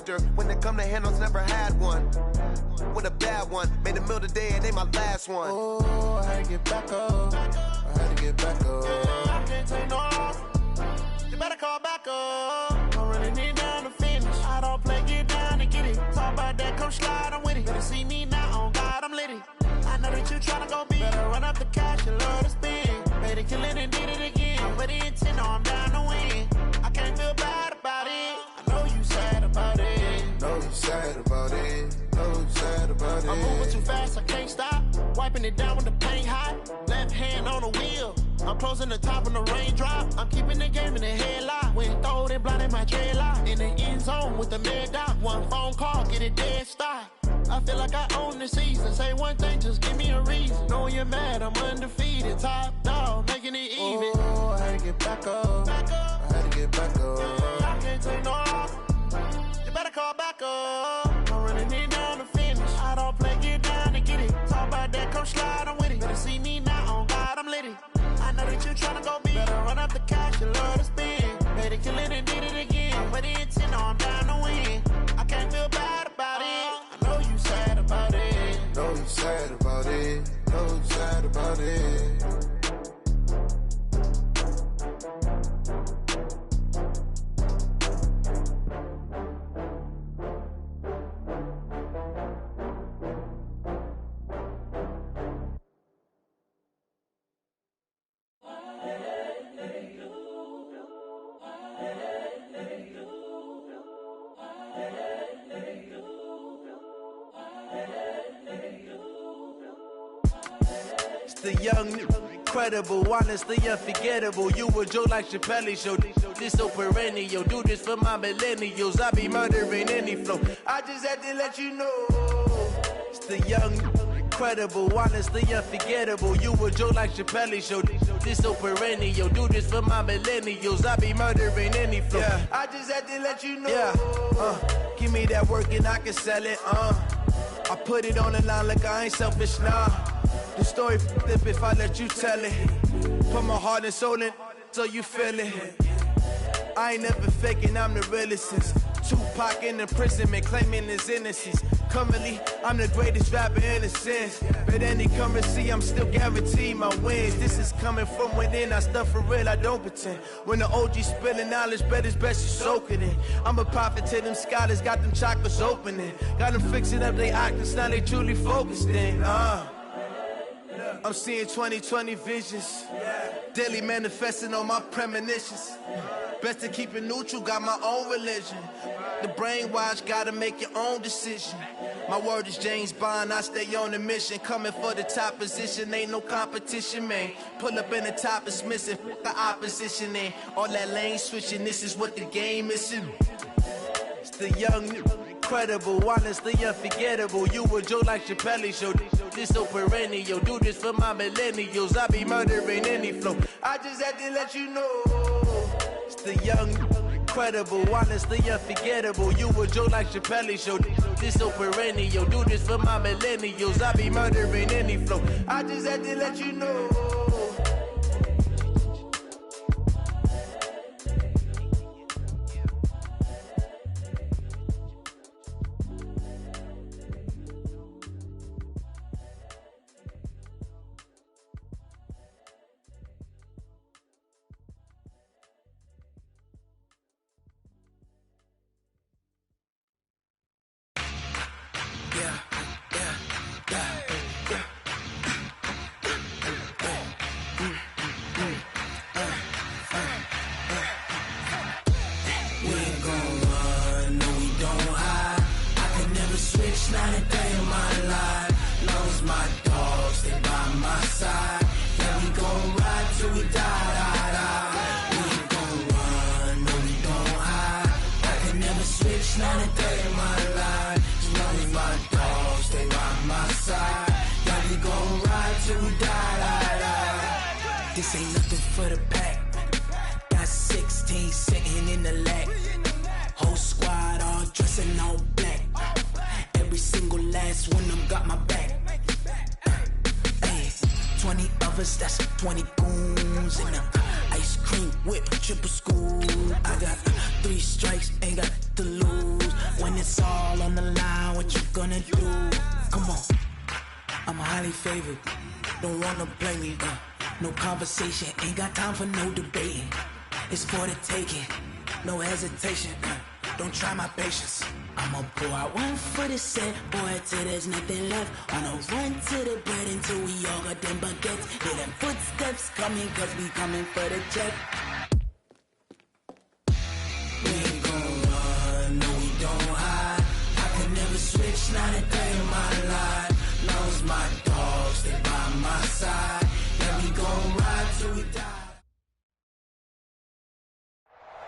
factor. When it come to handles, never had one. With a bad one, made a meal today and they my last one. Oh, I had to get back up. I had to get back up. I can't take no loss. You better call back up. Don't really need down to finish. I don't play, get down and get it. Talk about that, come slide, I'm with it. Better see me now, on God, I'm litty. I know that you tryna go big. Better run up the cash, you love to spend. Better kill it and did it again. I'm with the intent, no, I'm down to win. I can't feel bad about it. I know you sad about it. Know you sad about it. Know you sad about it. I'm moving too fast, I can't stop. Wiping it down with the paint hot. Left hand on the wheel. I'm closing the top on the raindrop. I'm keeping the game in the headlock. When throwed and blinded my dreadlock. In the end zone with the mad dot. One phone call, get it dead stop. I feel like I own the season. Say one thing, just give me a reason. Knowing you're mad, I'm undefeated. Top dog, making it even. Oh, I had to get back up. I had to get back up. I can't take no loss. You better call back up. Don't really need down to finish. I don't play, get down and get it. Talk about that, come slide, I'm with it. Better see me now, on God, I'm litty. I know that you tryna go big. Better run up the cash, you love to spend. Better kill it and did it again. But the intent, no, I'm down to win. I can't feel bad about it. I know you sad about it. Know you sad about it. Know you sad about it. The young, incredible, honestly unforgettable. You a Joe like Chappelle show. This so perennial. Do this for my millennials. I be murdering any flow. I just had to let you know. It's the young, incredible, honestly unforgettable. You a Joe like Chappelle show. This so perennial. Do this for my millennials. I be murdering any flow. Yeah. I just had to let you know. Yeah. Give me that work and I can sell it. I put it on the line like I ain't selfish, nah. The story flip if I let you tell it. Put my heart and soul in so you feel it. I ain't never faking, I'm the realest since Tupac in imprisonment, claiming his innocence. Currently, I'm the greatest rapper in a sense. But any currency, I'm still guaranteed my wins. This is coming from within, I stuff for real, I don't pretend. When the OG spilling knowledge, bet it's best you soak it in. I'm a prophet to them scholars, got them chakras opening. Got them fixing up they octaves, now they truly focused in. I'm seeing 2020 visions. Daily manifesting on my premonitions. Best to keep it neutral, got my own religion. The brainwash, gotta make your own decision. My word is James Bond, I stay on the mission. Coming for the top position, ain't no competition, man. Pull up in the top, it's missing, the opposition in. All that lane switching, this is what the game is in. It's the young, incredible, honestly unforgettable. You a Joe like Chappelle show. This so perennial. Do this for my millennials. I be murdering any flow. I just had to let you know. It's the young, incredible, honestly unforgettable. You a Joe like Chappelle show. This so perennial. Do this for my millennials. I be murdering any flow. I just had to let you know. This ain't nothing for the pack. Got 16 sitting in the lap. Whole squad all dressing all black. Every single last one of them got my back. Hey, 20 of us, that's 20 goons. And ice cream whip, triple school. I got 3 strikes, ain't got to lose. When it's gonna do? Come on. I'm highly favored. Don't wanna play me. No conversation. Ain't got time for no debating. It's for the taking. No hesitation. Don't try my patience. I'ma pour out one for the set, boy, till there's nothing left. On a run to the bread until we all got them baguettes. Hear them footsteps coming, cause we coming for the check. We ain't gon' run, no we don't hide. I could never switch, not a day in my life. Long as my dogs stay by my side. Yeah, we gon' ride till we die.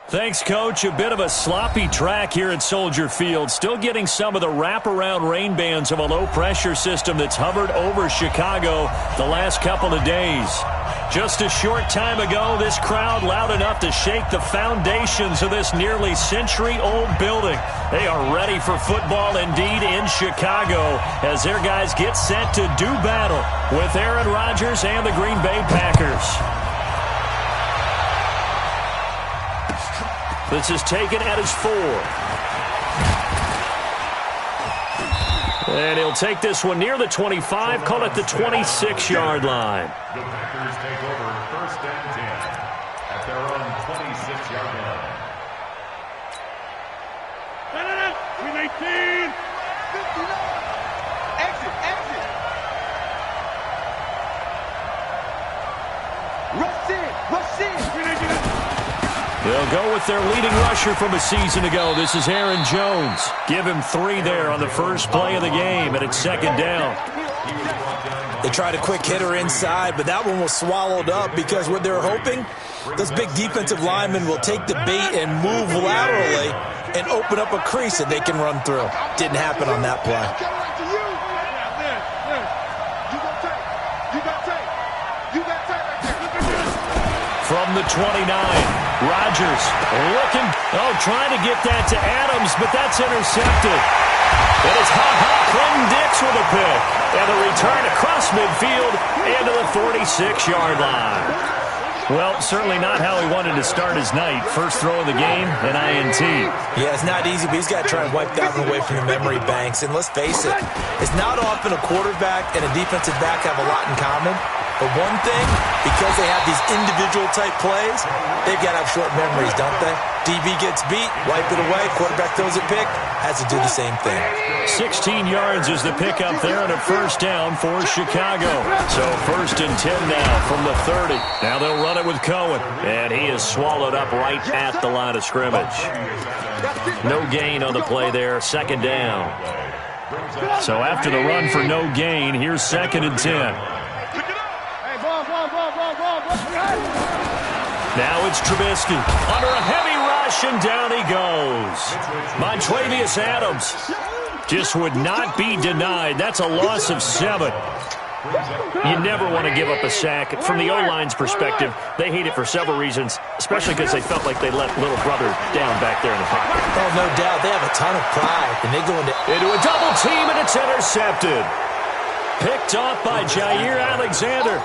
Thanks, Coach. A bit of a sloppy track here at Soldier Field. Still getting some of the wraparound rain bands of a low-pressure system that's hovered over Chicago the last couple of days. Just a short time ago, this crowd loud enough to shake the foundations of this nearly century-old building. They are ready for football indeed in Chicago as their guys get set to do battle with Aaron Rodgers and the Green Bay Packers. This is taken at his 4. And he'll take this one near the 25, call it the 26-yard line. The Packers take over 1st and 10 at their own 26-yard line. 18. 59. Exit. Rush in. They'll go with their leading rusher from a season ago. This is Aaron Jones. Give him 3 there on the first play of the game, and it's 2nd down. They tried a quick hitter inside, but that one was swallowed up because what they're hoping, those big defensive linemen will take the bait and move laterally and open up a crease that they can run through. Didn't happen on that play. From the 29, Rodgers looking, trying to get that to Adams, but that's intercepted. And it's Clinton Dix with a pick. And the return across midfield into the 46-yard line. Well, certainly not how he wanted to start his night. First throw of the game, an INT. Yeah, it's not easy, but he's got to try and wipe that one away from the memory banks. And let's face it, it's not often a quarterback and a defensive back have a lot in common. But one thing, because they have these individual-type plays, they've got to have short memories, don't they? DB gets beat, wipe it away, quarterback throws a pick, has to do the same thing. 16 yards is the pickup there and a first down for Chicago. So 1st and 10 now from the 30. Now they'll run it with Cohen, and he is swallowed up right at the line of scrimmage. No gain on the play there, 2nd down. So after the run for no gain, here's 2nd and 10. Now it's Trubisky under a heavy rush, and down he goes. Montravius Adams just would not be denied. That's a loss of 7. You never want to give up a sack. From the O-line's perspective, they hate it for several reasons, especially because they felt like they let little brother down back there in the pocket. Oh, no doubt. They have a ton of pride, and they go into a double team, and it's intercepted. Picked off by Jair Alexander.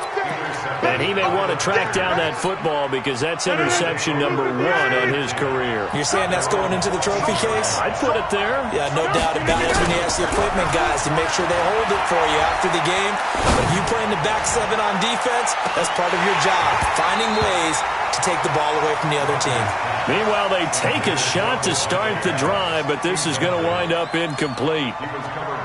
And he may want to track down that football because that's interception number 1 on his career. You're saying that's going into the trophy case? I'd put it there. Yeah, no doubt about it. That's when you ask the equipment guys to make sure they hold it for you after the game. But if you play in the back 7 on defense, that's part of your job, finding ways to take the ball away from the other team. Meanwhile, they take a shot to start the drive, but this is going to wind up incomplete.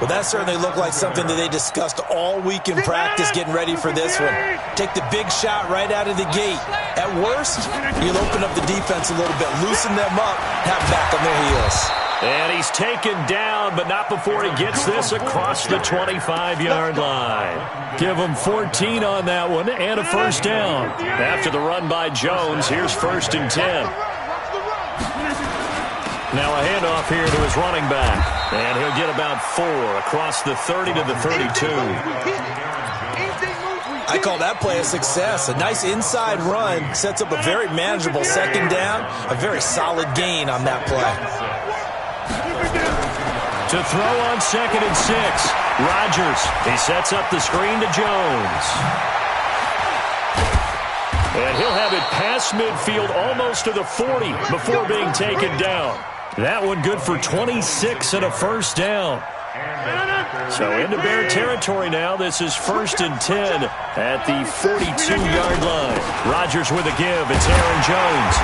Well, that certainly looked like something that they discussed all week in practice getting ready for this one. Take the big shot right out of the gate. At worst, you'll open up the defense a little bit, loosen them up, have back on their heels. And he's taken down, but not before he gets this across the 25-yard line. Give him 14 on that one and a first down. After the run by Jones, here's 1st and 10. Now a handoff here to his running back. And he'll get about 4 across the 30 to the 32. I call that play a success. A nice inside run sets up a very manageable 2nd down. A very solid gain on that play. To throw on 2nd and 6. Rodgers. He sets up the screen to Jones. And he'll have it past midfield almost to the 40 before being taken down. That one good for 26 and a first down. So into Bear territory now. This is 1st and 10 at the 42-yard line. Rodgers with a give. It's Aaron Jones.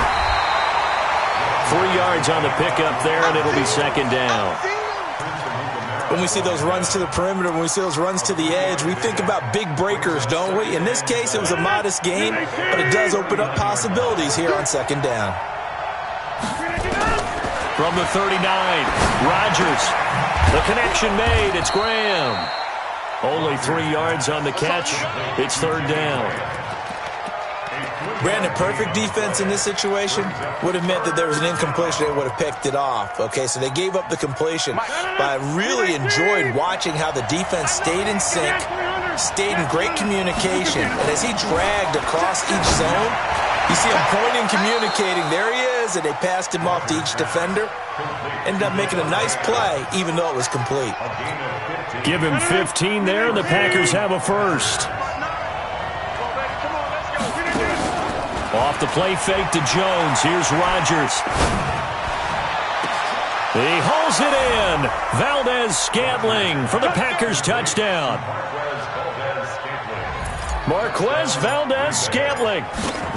3 yards on the pickup there, and it'll be 2nd down. When we see those runs to the perimeter, when we see those runs to the edge, we think about big breakers, don't we? In this case, it was a modest gain, but it does open up possibilities here on 2nd down. From the 39, Rodgers. The connection made. It's Graham. Only 3 yards on the catch. It's 3rd down. Brandon, perfect defense in this situation would have meant that there was an incompletion. They would have picked it off. Okay, so they gave up the completion. But I really enjoyed watching how the defense stayed in sync, stayed in great communication. And as he dragged across each zone, you see him pointing, communicating. There he is, and they passed him off to each defender. Ended up making a nice play, even though it was complete. Give him 15 there, and the Packers have a first. Off the play fake to Jones. Here's Rodgers. He hauls it in. Valdez-Scantling for the Packers touchdown. Marquez Valdez-Scantling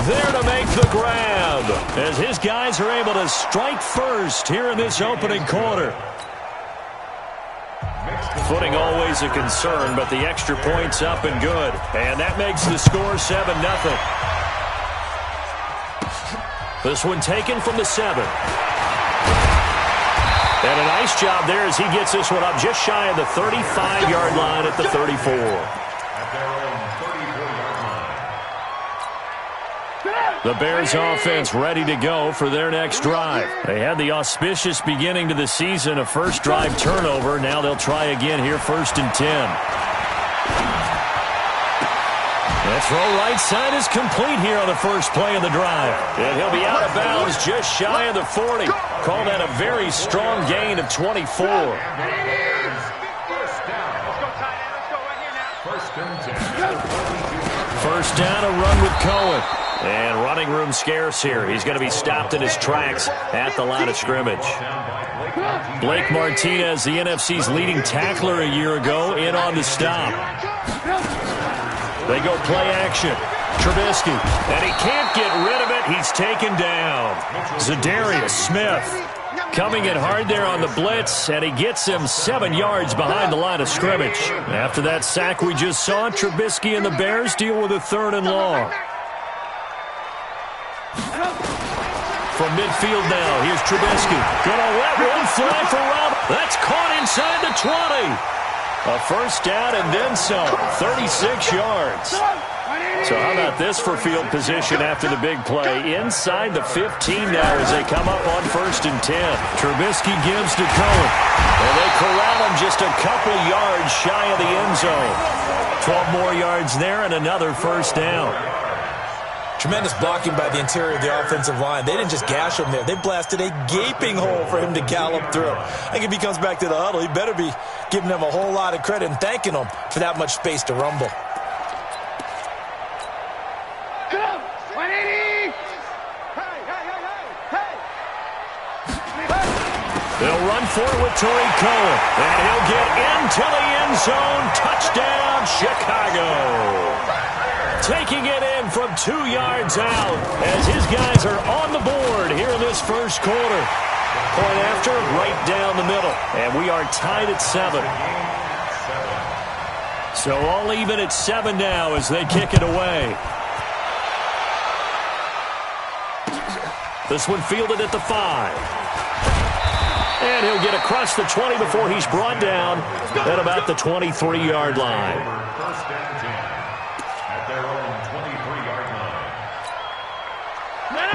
there to make the grab as his guys are able to strike first here in this opening quarter. Footing always a concern, but the extra point's up and good. And that makes the score 7-0. This one taken from the 7. And a nice job there as he gets this one up just shy of the 35-yard line at the 34. The Bears offense ready to go for their next drive. They had the auspicious beginning to the season, a first drive turnover. Now they'll try again here, 1st and 10. That throw right side is complete here on the first play of the drive. And he'll be out of bounds just shy of the 40. Call that a very strong gain of 24. First down, a run with Cohen. And running room scarce here. He's going to be stopped in his tracks at the line of scrimmage. Blake Martinez, the NFC's leading tackler a year ago, in on the stop. They go play action. Trubisky, and he can't get rid of it. He's taken down. Zadarius Smith coming in hard there on the blitz, and he gets him 7 yards behind the line of scrimmage. After that sack we just saw, Trubisky and the Bears deal with a 3rd and long. From midfield now, here's Trubisky. Gonna let one fly for Rob. That's caught inside the 20. A first down and then some. 36 yards. So how about this for field position after the big play? Inside the 15 now as they come up on 1st and 10. Trubisky gives to Cohen. And they corral him just a couple yards shy of the end zone. 12 more yards there and another first down. Tremendous blocking by the interior of the offensive line. They didn't just gash him there. They blasted a gaping hole for him to gallop through. I think if he comes back to the huddle, he better be giving them a whole lot of credit and thanking them for that much space to rumble. They'll run for it with Tariq Cohen. And he'll get into the end zone. Touchdown, Chicago. Taking it in from 2 yards out as his guys are on the board here in this first quarter. Point after, right down the middle. And we are tied at 7. So all even at 7 now as they kick it away. This one fielded at the 5. And he'll get across the 20 before he's brought down at about the 23-yard line. First and 10 at their own 23-yard line.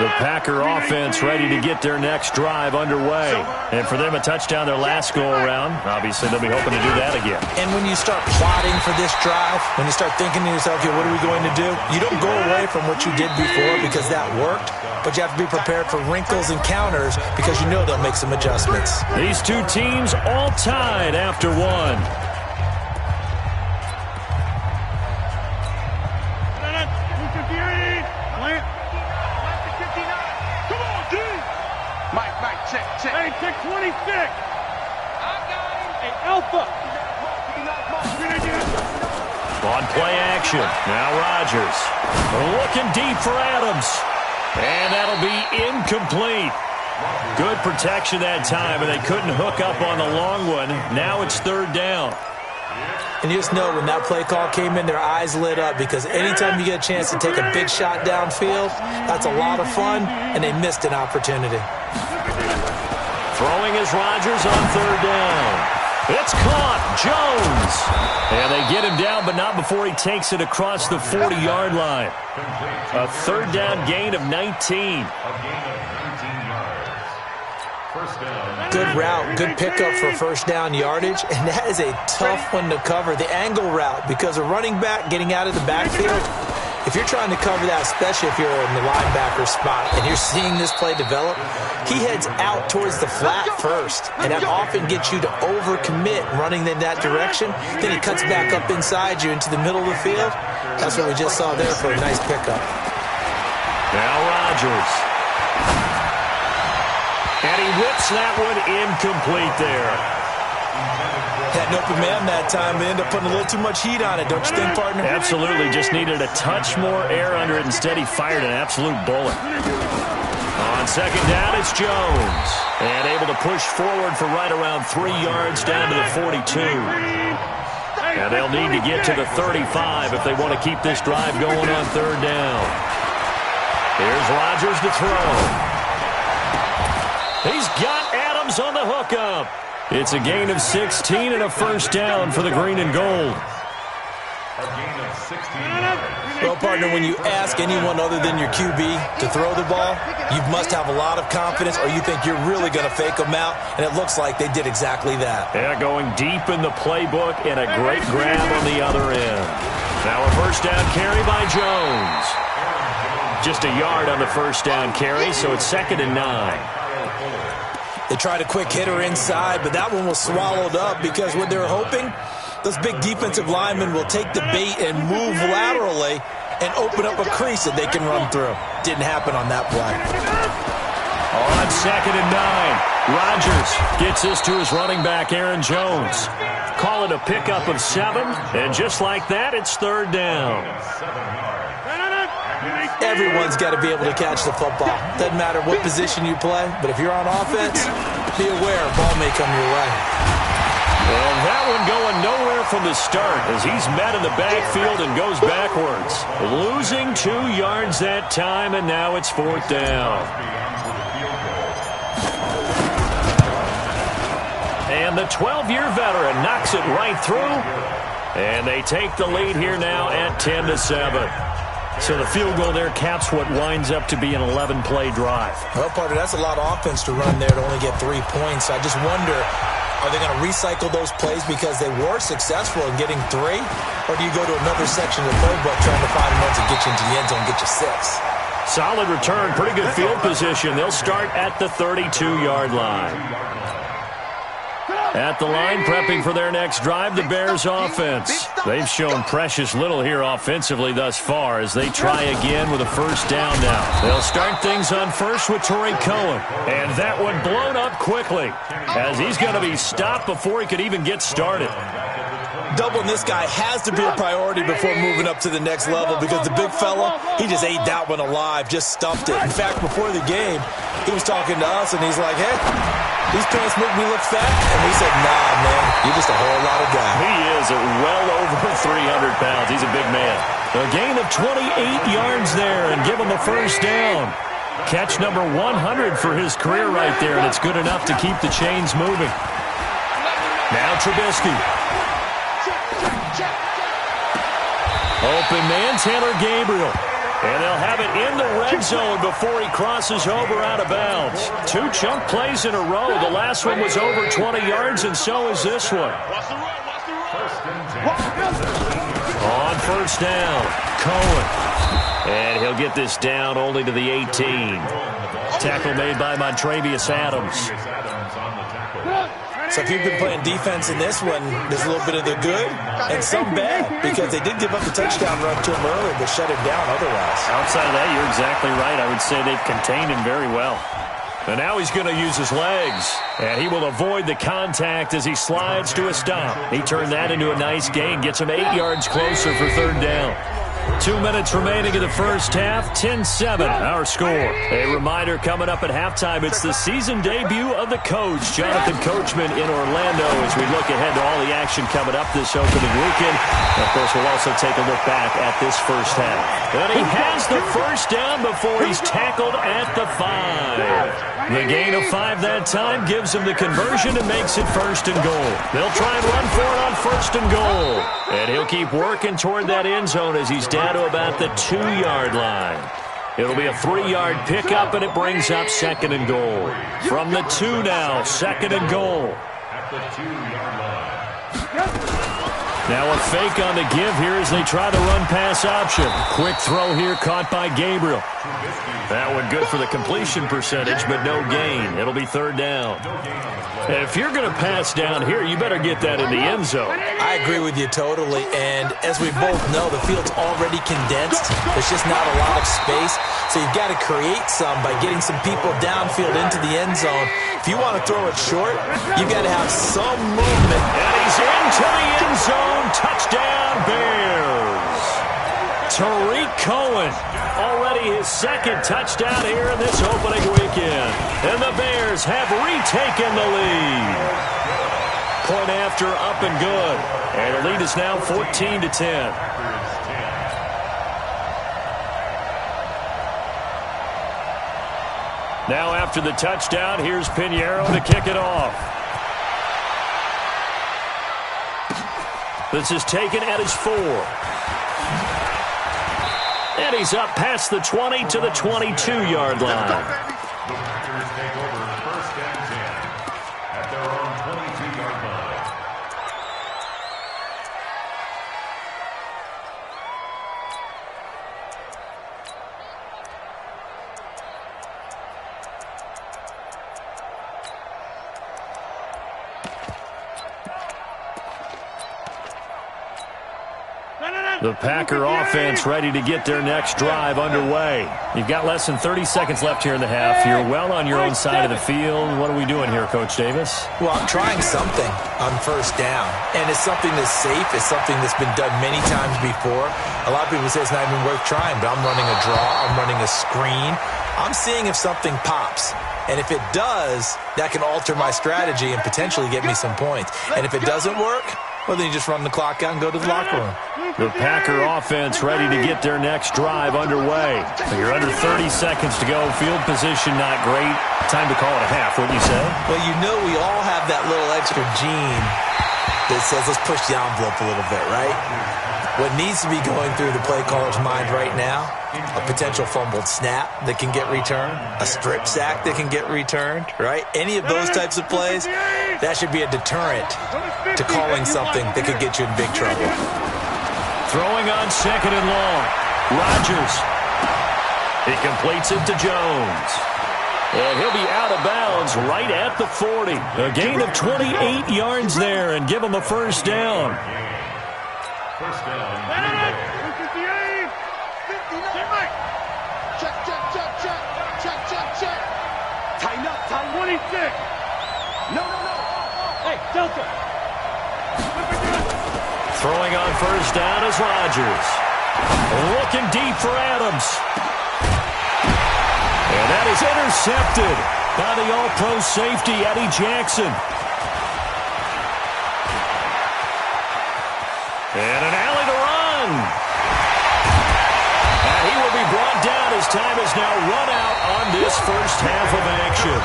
The Packer offense ready to get their next drive underway. And for them, a touchdown their last go-around. Obviously, they'll be hoping to do that again. And when you start plotting for this drive, when you start thinking to yourself, okay, what are we going to do? You don't go away from what you did before because that worked. But you have to be prepared for wrinkles and counters because you know they'll make some adjustments. These two teams all tied after one. Mike, check. Hey, check 26. I got him. On play action, now Rodgers. Looking deep for Adams. And that'll be incomplete. Good protection that time, and they couldn't hook up on the long one. Now it's third down. And you just know when that play call came in, their eyes lit up, because anytime you get a chance to take a big shot downfield, that's a lot of fun, and they missed an opportunity. Throwing is Rodgers on third down. It's caught. Jones. And they get him down, but not before he takes it across the 40-yard line. A third down gain of 19. Good route, good pickup for first down yardage, and that is a tough one to cover. The angle route, because a running back getting out of the backfield, if you're trying to cover that, especially if you're in the linebacker spot and you're seeing this play develop, he heads out towards the flat first, and that often gets you to overcommit running in that direction. Then he cuts back up inside you into the middle of the field. That's what we just saw there for a nice pickup. Now Rodgers. And he whips that one incomplete there. Had an open man that time, but ended up putting a little too much heat on it, don't you think, partner? Absolutely. Just needed a touch more air under it. Instead, he fired an absolute bullet. On second down, it's Jones. And able to push forward for right around 3 yards down to the 42. And they'll need to get to the 35 if they want to keep this drive going on third down. Here's Rodgers to throw. He's got Adams on the hookup. It's a gain of 16 and a first down for the green and gold. A gain of 16 yards. Well, partner, when you ask anyone other than your QB to throw the ball, you must have a lot of confidence, or you think you're really going to fake them out, and it looks like they did exactly that. Yeah, going deep in the playbook and a great grab on the other end. Now a first down carry by Jones. Just a yard on the first down carry, so it's 2nd and 9. They tried a quick hitter inside, but that one was swallowed up because what they were hoping, those big defensive linemen will take the bait and move laterally and open up a crease that they can run through. Didn't happen on that play. On 2nd and 9, Rodgers gets this to his running back, Aaron Jones. Call it a pickup of 7, and just like that, it's third down. Everyone's got to be able to catch the football. Doesn't matter what position you play, but if you're on offense, be aware a ball may come your way. And that one going nowhere from the start as he's met in the backfield and goes backwards. Losing 2 yards that time, and now it's 4th down. And the 12-year veteran knocks it right through, and they take the lead here now at 10-7. So the field goal there caps what winds up to be an 11-play drive. Well, partner, that's a lot of offense to run there to only get 3 points. I just wonder, are they going to recycle those plays because they were successful in getting 3? Or do you go to another section of the playbook trying to find ones that get you into the end zone and get you 6? Solid return, pretty good field position. They'll start at the 32-yard line. At the line, prepping for their next drive, the Bears offense. They've shown precious little here offensively thus far as they try again with a first down now. They'll start things on first with Torrey Cohen. And that one blown up quickly as he's going to be stopped before he could even get started. Doubling this guy has to be a priority before moving up to the next level because the big fella, he just ate that one alive, just stuffed it. In fact, before the game, he was talking to us, and he's like, hey, these pants make me look fat. And we said, nah, man, you're just a whole lot of guy. He is at well over 300 pounds. He's a big man. A gain of 28 yards there and give him the first down. Catch number 100 for his career right there, and it's good enough to keep the chains moving. Now Trubisky. Open man, Taylor Gabriel. And they'll have it in the red zone before he crosses over out of bounds. 2 chunk plays in a row. The last one was over 20 yards, and so is this one. On first down, Cohen. And he'll get this down only to the 18. Tackle made by Montrevious Adams. So if you've been playing defense in this one, there's a little bit of the good and some bad because they did give up the touchdown run to him earlier but shut him down otherwise. Outside of that, you're exactly right. I would say they've contained him very well. And now he's going to use his legs. And he will avoid the contact as he slides to a stop. He turned that into a nice gain. Gets him 8 yards closer for third down. 2 minutes remaining in the first half. 10-7 our score. A reminder coming up at halftime. It's the season debut of the coach, Jonathan Coachman, in Orlando, as we look ahead to all the action coming up this opening weekend. And of course, we'll also take a look back at this first half. And he has the first down before he's tackled at the 5. The gain of 5 that time gives him the conversion and makes it first and goal. They'll try and run for it on first and goal. And he'll keep working toward that end zone as he's down to about the 2-yard line. It'll be a 3-yard pickup, and it brings up second and goal. From the 2 now, second and goal. At the 2-yard line. Now a fake on the give here as they try the run-pass option. Quick throw here caught by Gabriel. That one good for the completion percentage, but no gain. It'll be third down. And if you're going to pass down here, you better get that in the end zone. I agree with you totally, and as we both know, the field's already condensed. There's just not a lot of space, so you've got to create some by getting some people downfield into the end zone. If you want to throw it short, you've got to have some movement. And he's into the end zone. Touchdown, Bears. Tariq Cohen, already his second touchdown here in this opening weekend. And the Bears have retaken the lead. Point after up and good. And the lead is now 14-10. Now after the touchdown, here's Pinheiro to kick it off. This is taken at his 4. And he's up past the 20 to the 22-yard line. The Packers take over first and 10 at their own 22-yard line. The Packer offense ready to get their next drive underway. You've got less than 30 seconds left here in the half. You're well on your own side of the field. What are we doing here, Coach Davis? Well, I'm trying something on first down, and it's something that's safe. It's something that's been done many times before. A lot of people say it's not even worth trying, but I'm running a draw. I'm running a screen. I'm seeing if something pops. And if it does, that can alter my strategy and potentially get me some points. And if it doesn't work, well, then you just run the clock out and go to the locker room. The Packer offense ready to get their next drive underway. You're under 30 seconds to go. Field position not great. Time to call it a half, wouldn't you say? Well, you know we all have that little extra gene that says let's push the envelope a little bit, right? What needs to be going through the play caller's mind right now, a potential fumbled snap that can get returned, a strip sack that can get returned, right? Any of those types of plays, that should be a deterrent to calling something that could get you in big trouble. Throwing on second and long. Rodgers. He completes it to Jones. And he'll be out of bounds right at the 40. A gain of 28 yards there and give him a first down. First down. Check. Tighten up, 26. No. Hey, Delta. Throwing on first down is Rodgers. Looking deep for Adams. And that is intercepted by the all-pro safety, Eddie Jackson. And an alley to run. And he will be brought down as time is now run out on this first half of action.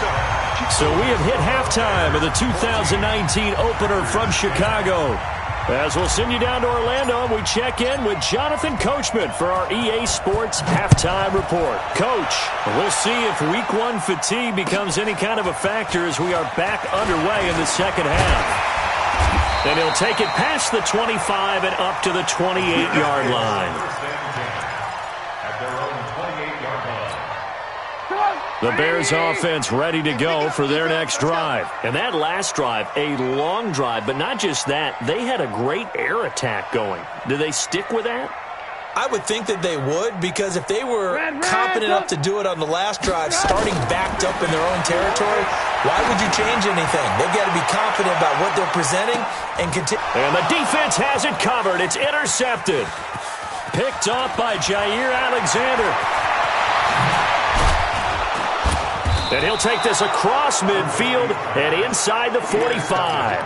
So we have hit halftime of the 2019 opener from Chicago. As we'll send you down to Orlando, and we check in with Jonathan Coachman for our EA Sports Halftime Report. Coach, we'll see if Week 1 fatigue becomes any kind of a factor as we are back underway in the second half. And he'll take it past the 25 and up to the 28-yard line. The Bears offense ready to go for their next drive. And that last drive, a long drive, but not just that. They had a great air attack going. Do they stick with that? I would think that they would, because if they were confident enough to do it on the last drive, starting backed up in their own territory, why would you change anything? They've got to be confident about what they're presenting and continue. And the defense has it covered. It's intercepted. Picked off by Jair Alexander. And he'll take this across midfield and inside the 45.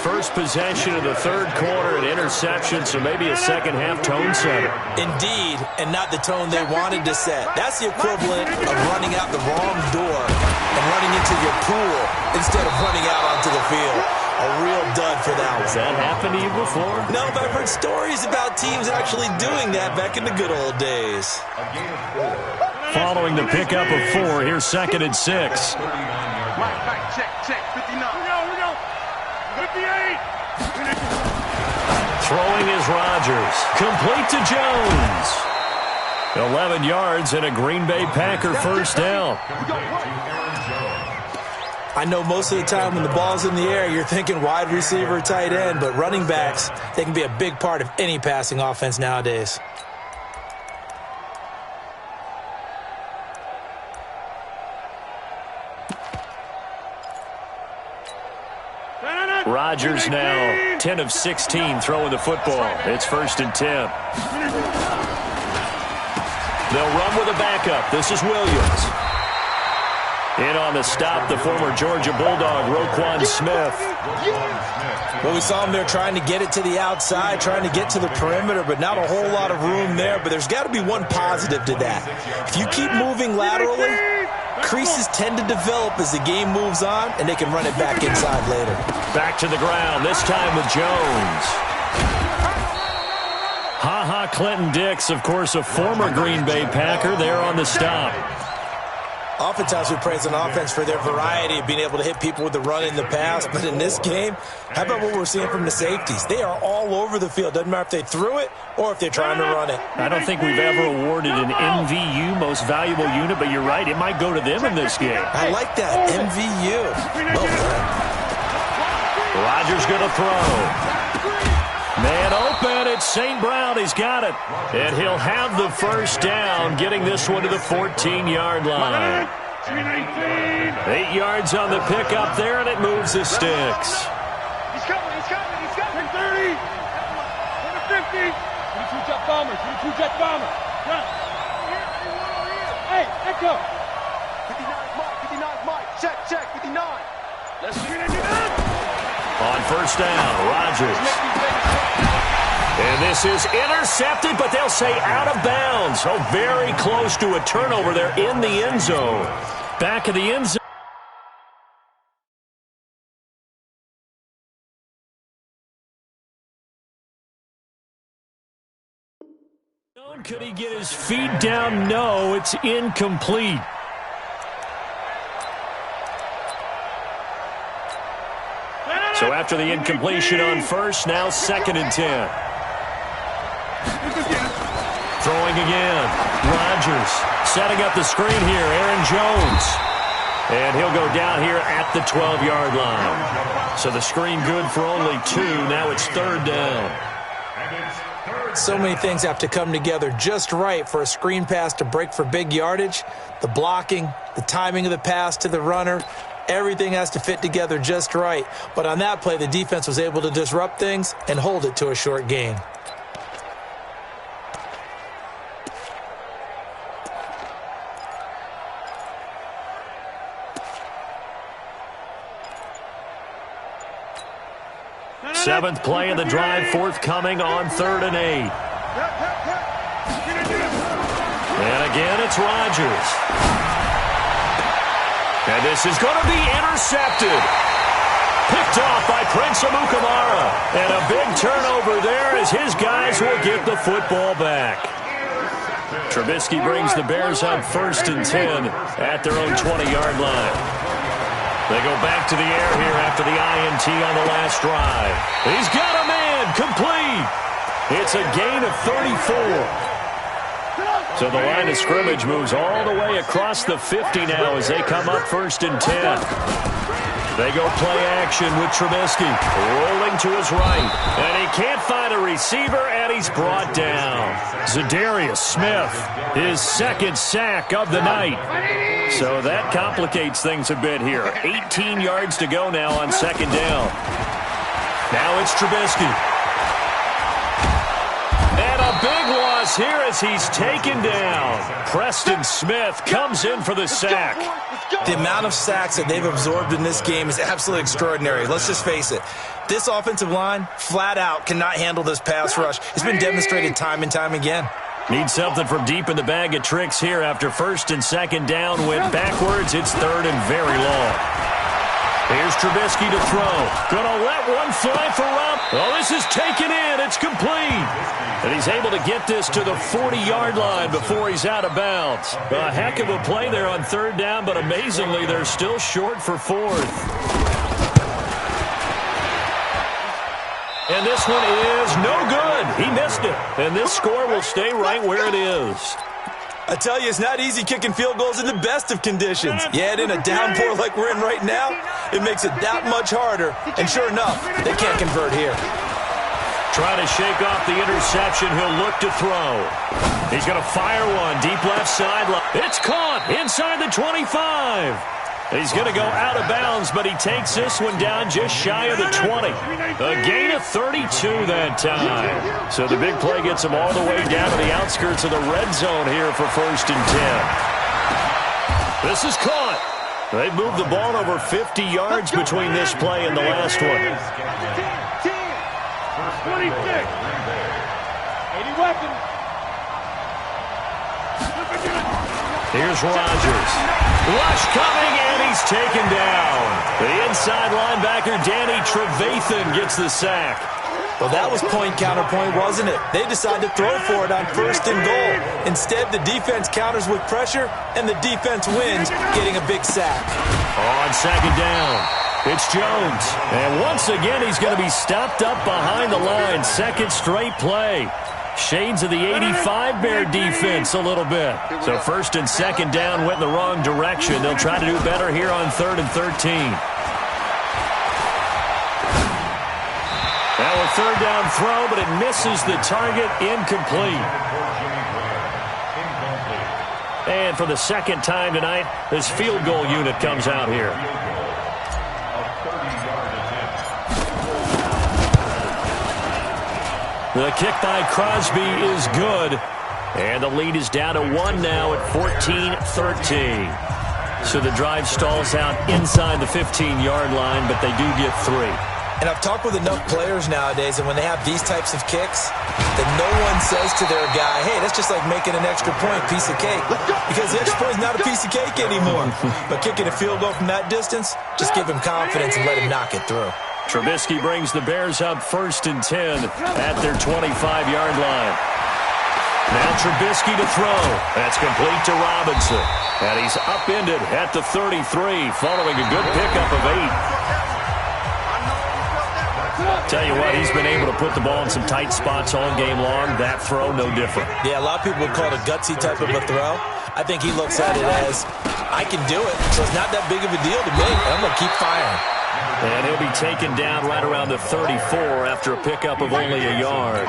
First possession of the third quarter, an interception, so maybe a second-half tone setter. Indeed, and not the tone they wanted to set. That's the equivalent of running out the wrong door and running into your pool instead of running out onto the field. A real dud for that one. Has that happened to you before? No, but I've heard stories about teams actually doing that back in the good old days. Following the pickup of 4, here's 2nd and 6. Check, 59. We go. 58. Throwing is Rodgers. Complete to Jones. 11 yards and a Green Bay Packer first down. I know most of the time when the ball's in the air, you're thinking wide receiver, tight end, but running backs, they can be a big part of any passing offense nowadays. Rodgers now 10 of 16 throwing the football. It's 1st and 10. They'll run with a backup. This is Williams. In on the stop, the former Georgia Bulldog, Roquan Smith. Well, we saw him there trying to get it to the outside, trying to get to the perimeter, but not a whole lot of room there. But there's got to be one positive to that. If you keep moving laterally, creases tend to develop as the game moves on, and they can run it back inside later. Back to the ground, this time with Jones. Ha-ha Clinton-Dix, of course, a former Green Bay Packer, there on the stop. Oftentimes we praise an offense for their variety of being able to hit people with the run in the pass, but in this game, how about what we're seeing from the safeties? They are all over the field. Doesn't matter if they threw it or if they're trying to run it. I don't think we've ever awarded an MVU, most valuable unit, but you're right, it might go to them in this game. I like that, MVU. Well done. Rodgers going to throw. Man open, it's St. Brown. He's got it. And he'll have the first down, getting this one to the 14-yard line. 8 yards on the pickup there, and it moves the sticks. He's coming. 30. 50. 22-jet bomber. Run. Hey, echo. 59 Mike. Check. 59. Let's get it. On first down, Rodgers. And this is intercepted, but they'll say out of bounds. So very close to a turnover there in the end zone. Back of the end zone. Could he get his feet down? No, it's incomplete. So after the incompletion on first, now 2nd and 10. Throwing again. Rodgers setting up the screen here. Aaron Jones. And he'll go down here at the 12-yard line. So the screen good for only 2. Now it's 3rd down. So many things have to come together just right for a screen pass to break for big yardage. The blocking, the timing of the pass to the runner, everything has to fit together just right. But on that play, the defense was able to disrupt things and hold it to a short gain. Seventh play of the drive, forthcoming on 3rd and 8. And again, it's Rodgers. And this is going to be intercepted. Picked off by Prince Amukamara. And a big turnover there as his guys will get the football back. Trubisky brings the Bears up 1st and 10 at their own 20-yard line. They go back to the air here after the INT on the last drive. He's got a man, complete. It's a gain of 34. So the line of scrimmage moves all the way across the 50 now as they come up 1st and 10. They go play action with Trubisky. Rolling to his right. And he can't find a receiver, and he's brought down. Zadarius Smith, his second sack of the night. So that complicates things a bit here. 18 yards to go now on second down. Now it's Trubisky. And a big loss here as he's taken down. Preston Smith comes in for the sack. The amount of sacks that they've absorbed in this game is absolutely extraordinary. Let's just face it. This offensive line, flat out, cannot handle this pass rush. It's been demonstrated time and time again. Need something from deep in the bag of tricks here after first and second down went backwards. It's third and very long. Here's Trubisky to throw. Gonna let one fly for Rob. Oh, this is taken in. It's complete. And he's able to get this to the 40-yard line before he's out of bounds. A heck of a play there on third down, but amazingly, they're still short for fourth. And this one is no good. He missed it. And this score will stay right where it is. I tell you, it's not easy kicking field goals in the best of conditions. You add in a downpour like we're in right now, it makes it that much harder. And sure enough, they can't convert here. Trying to shake off the interception. He'll look to throw. He's going to fire one deep left sideline. It's caught inside the 25. He's going to go out of bounds, but he takes this one down just shy of the 20. A gain of 32 that time. So the big play gets him all the way down to the outskirts of the red zone here for first and 10. This is caught. They've moved the ball over 50 yards between this play and the last one. 26. 80 weapons. Here's Rodgers. Rush coming, and he's taken down. The inside linebacker, Danny Trevathan, gets the sack. Well, that was point-counterpoint, wasn't it? They decided to throw for it on first and goal. Instead, the defense counters with pressure, and the defense wins, getting a big sack. On second down, it's Jones. And once again, he's going to be stopped up behind the line. Second straight play. Shades of the 85 Bear defense a little bit. So first and second down went in the wrong direction. They'll try to do better here on 3rd and 13. Now a third down throw, but it misses the target. Incomplete. And for the second time tonight, this field goal unit comes out here. The kick by Crosby is good. And the lead is down to 1 now at 14-13. So the drive stalls out inside the 15-yard line, but they do get 3. And I've talked with enough players nowadays, and when they have these types of kicks, that no one says to their guy, hey, that's just like making an extra point, piece of cake. Because the extra point is not a piece of cake anymore. But kicking a field goal from that distance, just give him confidence and let him knock it through. Trubisky brings the Bears up first and 10 at their 25-yard line. Now Trubisky to throw. That's complete to Robinson. And he's upended at the 33 following a good pickup of 8. Tell you what, he's been able to put the ball in some tight spots all game long. That throw, no different. Yeah, a lot of people would call it a gutsy type of a throw. I think he looks at it as, I can do it, so it's not that big of a deal to me. I'm going to keep firing. And he'll be taken down right around the 34 after a pickup of only a yard.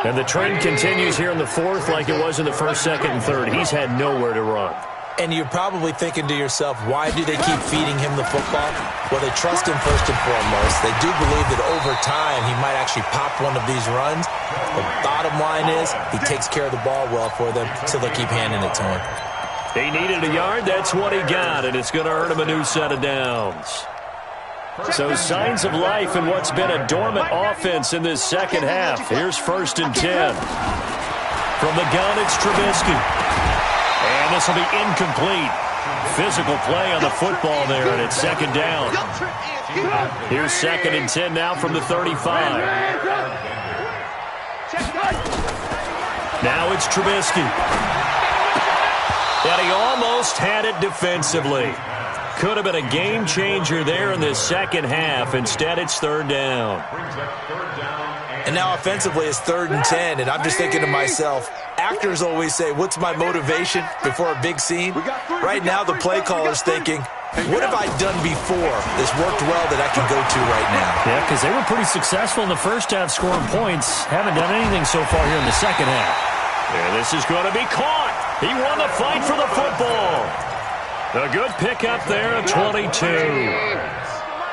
And the trend continues here in the fourth like it was in the first, second, and third. He's had nowhere to run. And you're probably thinking to yourself, why do they keep feeding him the football? Well, they trust him first and foremost. They do believe that over time he might actually pop one of these runs. The bottom line is he takes care of the ball well for them, so they'll keep handing it to him. He needed a yard. That's what he got, and it's going to earn him a new set of downs. So signs of life in what's been a dormant offense in this second half. Here's first and 10. From the gun, it's Trubisky. And this will be incomplete. Physical play on the football there, and it's second down. Here's second and 10 now from the 35. Now it's Trubisky. And he almost had it defensively. Could have been a game changer there in this second half. Instead, it's third down. And now offensively, it's 3rd and 10. And I'm just thinking to myself, actors always say, what's my motivation before a big scene? Right now, the play caller's thinking, What have I done before that's worked well that I can go to right now? Yeah, because they were pretty successful in the first half scoring points. Haven't done anything so far here in the second half. And this is going to be caught. He won the fight for the football. A good pickup there at 22.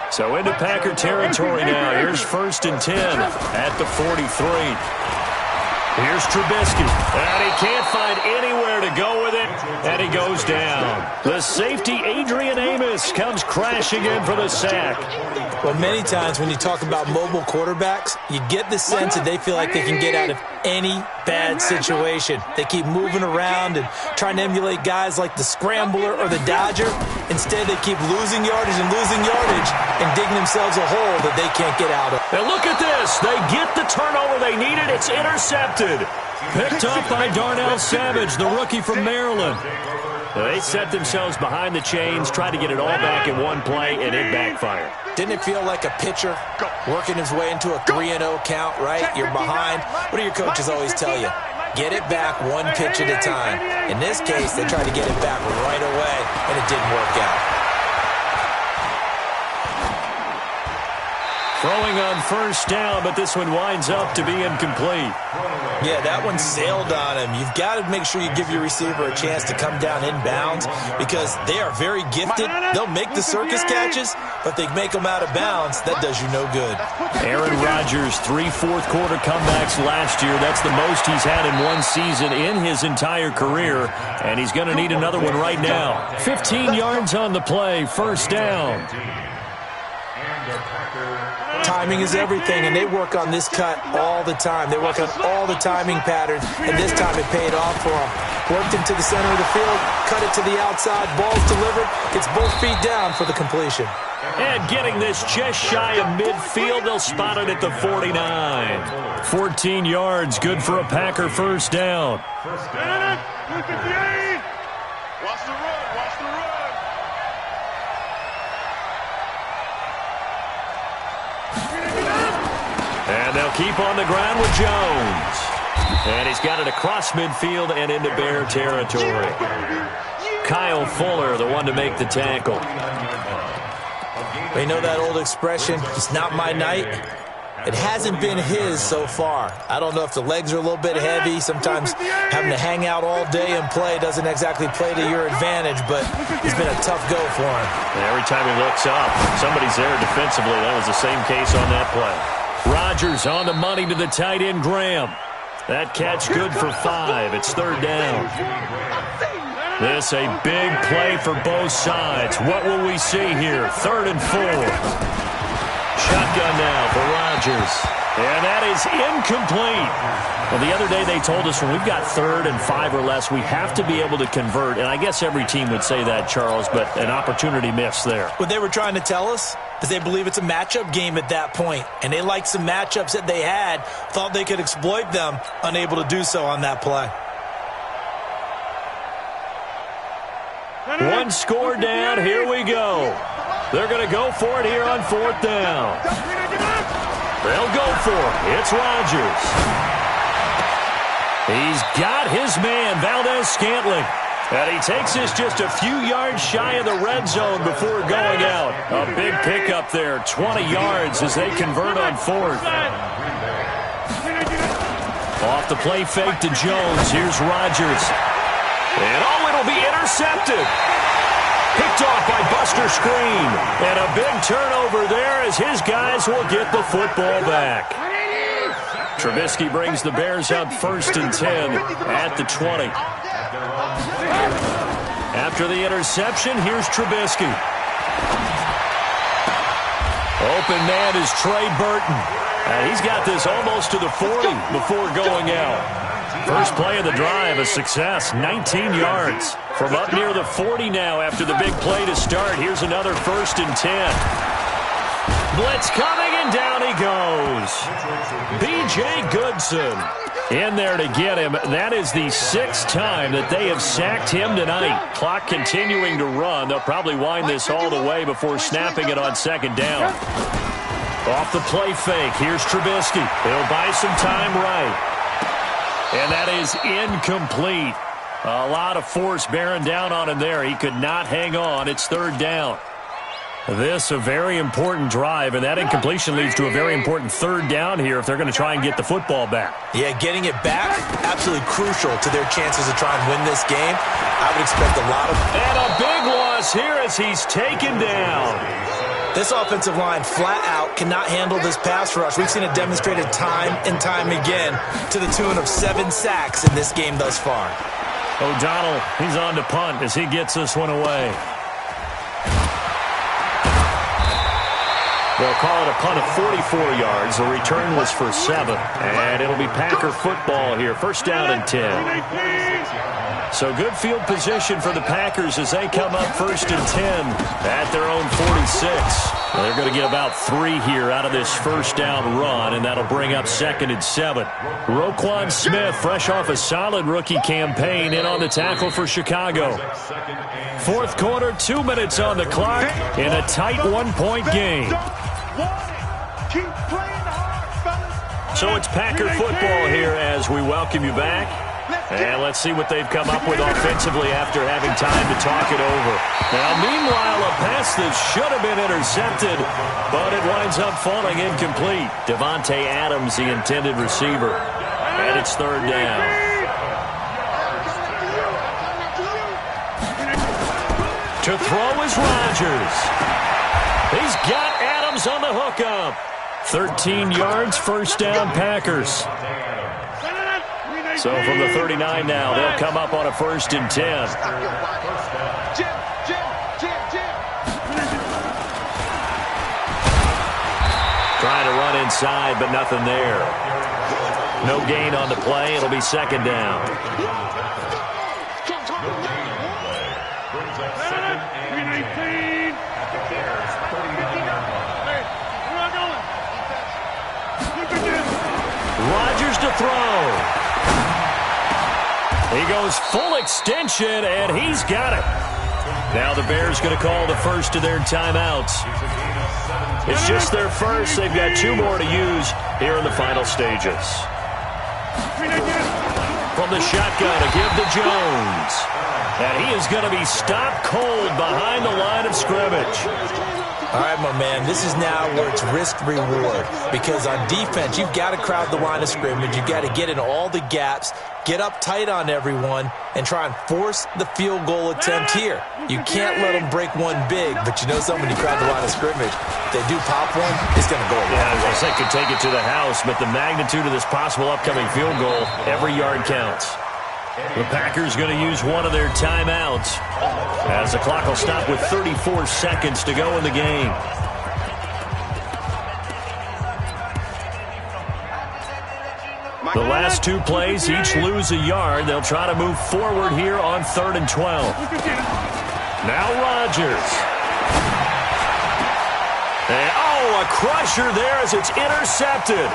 So into Packer territory now. Here's 1st and 10 at the 43. Here's Trubisky, and he can't find anywhere to go with it, and he goes down. The safety, Adrian Amos, comes crashing in for the sack. Well, many times when you talk about mobile quarterbacks, you get the sense that they feel like they can get out of any bad situation. They keep moving around and trying to emulate guys like the Scrambler or the Dodger. Instead, they keep losing yardage and digging themselves a hole that they can't get out of. And look at this. They get the turnover they needed. It's intercepted. Picked up by Darnell Savage, the rookie from Maryland. They set themselves behind the chains, tried to get it all back in one play, and it backfired. Didn't it feel like a pitcher working his way into a 3-0 count, right? You're behind. What do your coaches always tell you? Get it back one pitch at a time. In this case, they tried to get it back right away, and it didn't work out. Throwing on 1st down, but this one winds up to be incomplete. Yeah, that one sailed on him. You've got to make sure you give your receiver a chance to come down inbounds because they are very gifted. They'll make the circus catches, but they make them out of bounds. That does you no good. Aaron Rodgers, 3 fourth-quarter comebacks last year. That's the most he's had in one season in his entire career, and he's going to need another one right now. 15 yards on the play, 1st down. Timing is everything, and they work on this cut all the time. They work on all the timing patterns, and this time it paid off for them. Worked into the center of the field, cut it to the outside, ball's delivered, gets both feet down for the completion. And getting this just shy of midfield, they'll spot it at the 49. 14 yards, good for a Packer 1st down. Watch the run, watch the run. And they'll keep on the ground with Jones. And he's got it across midfield and into Bear territory. Kyle Fuller, the one to make the tackle. You know that old expression, it's not my night? It hasn't been his so far. I don't know if the legs are a little bit heavy. Sometimes having to hang out all day and play doesn't exactly play to your advantage, but it's been a tough go for him. And every time he looks up, somebody's there defensively. That was the same case on that play. Rodgers on the money to the tight end, Graham. That catch good for 5. It's 3rd down. This a big play for both sides. What will we see here? 3rd and 4. Shotgun now for Rodgers. And that is incomplete. Well, the other day they told us when we've got 3rd and 5 or less, we have to be able to convert. And I guess every team would say that, Charles, but an opportunity missed there. What they were trying to tell us is they believe it's a matchup game at that point. And they liked some matchups that they had, thought they could exploit them, unable to do so on that play. One score down, here we go. They're going to go for it here on 4th down. They'll go for it. It's Rodgers. He's got his man, Valdez-Scantling. And he takes this just a few yards shy of the red zone before going out. A big pickup there, 20 yards as they convert on 4th. Off the play fake to Jones. Here's Rodgers. And it'll be intercepted. Picked off by Buster Screen. And a big turnover there as his guys will get the football back. Trubisky brings the Bears up 1st and 10 at the 20. After the interception, here's Trubisky. Open man is Trey Burton. And he's got this almost to the 40 before going out. First play of the drive, a success, 19 yards. From up near the 40 now after the big play to start. Here's another 1st and 10. Blitz coming, and down he goes. B.J. Goodson in there to get him. That is the 6th time that they have sacked him tonight. Clock continuing to run. They'll probably wind this all the way before snapping it on 2nd down. Off the play fake, here's Trubisky. He'll buy some time right. And that is incomplete. A lot of force bearing down on him there. He could not hang on. It's third down. This a very important drive, and that incompletion leads to a very important third down here if they're going to try and get the football back. Yeah, getting it back, absolutely crucial to their chances to try and win this game. I would expect a lot of... And a big loss here as he's taken down. This offensive line flat out cannot handle this pass rush. We've seen it demonstrated time and time again to the tune of 7 sacks in this game thus far. O'Donnell, he's on to punt as he gets this one away. They'll call it a punt of 44 yards. The return was for 7. And it'll be Packer football here. First down and 10. So good field position for the Packers as they come up first and 10 at their own 46. They're going to get about 3 here out of this first down run, and that'll bring up second and 7. Roquan Smith, fresh off a solid rookie campaign, in on the tackle for Chicago. Fourth quarter, 2 minutes on the clock in a tight 1-point game. So it's Packer football here as we welcome you back. And let's see what they've come up with offensively after having time to talk it over. Now, meanwhile, a pass that should have been intercepted, but it winds up falling incomplete. Devontae Adams, the intended receiver. And it's third down. To throw is Rodgers. He's got Adams on the hookup. 13 yards, first down, Packers. So from the 39 now, they'll come up on a first and 10. Trying to run inside, but nothing there. No gain on the play. It'll be second down. Rodgers to throw. He goes full extension, and he's got it. Now the Bears going to call the first of their timeouts. It's just their first. They've got 2 more to use here in the final stages. From the shotgun, a give to Jones. And he is going to be stopped cold behind the line of scrimmage. All right, my man, this is now where it's risk-reward. Because on defense, you've got to crowd the line of scrimmage. You've got to get in all the gaps, get up tight on everyone, and try and force the field goal attempt here. You can't let them break one big, but you know something, when you crowd the line of scrimmage, if they do pop one, it's going to go away. Yeah, I think could take it to the house, but the magnitude of this possible upcoming field goal, every yard counts. The Packers going to use one of their timeouts as the clock will stop with 34 seconds to go in the game. The last 2 plays each lose a yard. They'll try to move forward here on 3rd and 12. Now Rodgers. And, a crusher there as it's intercepted.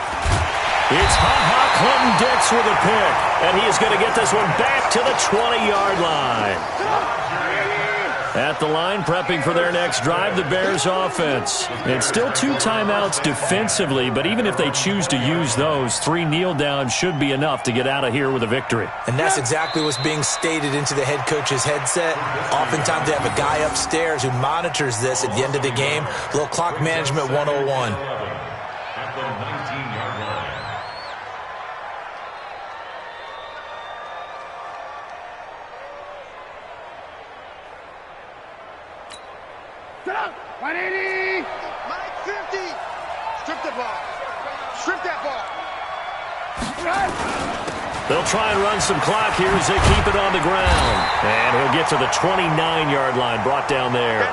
It's Clinton-Dix with a pick, and he is going to get this one back to the 20-yard line. At the line, prepping for their next drive, the Bears offense. And still 2 timeouts defensively, but even if they choose to use those, 3 kneel downs should be enough to get out of here with a victory. And that's exactly what's being stated into the head coach's headset. Oftentimes they have a guy upstairs who monitors this at the end of the game. A little clock management 101. At the 19-yard line. Set up! 180! Mike 50! Strip the ball. Strip that ball. They'll try and run some clock here as they keep it on the ground. And he'll get to the 29-yard line, brought down there.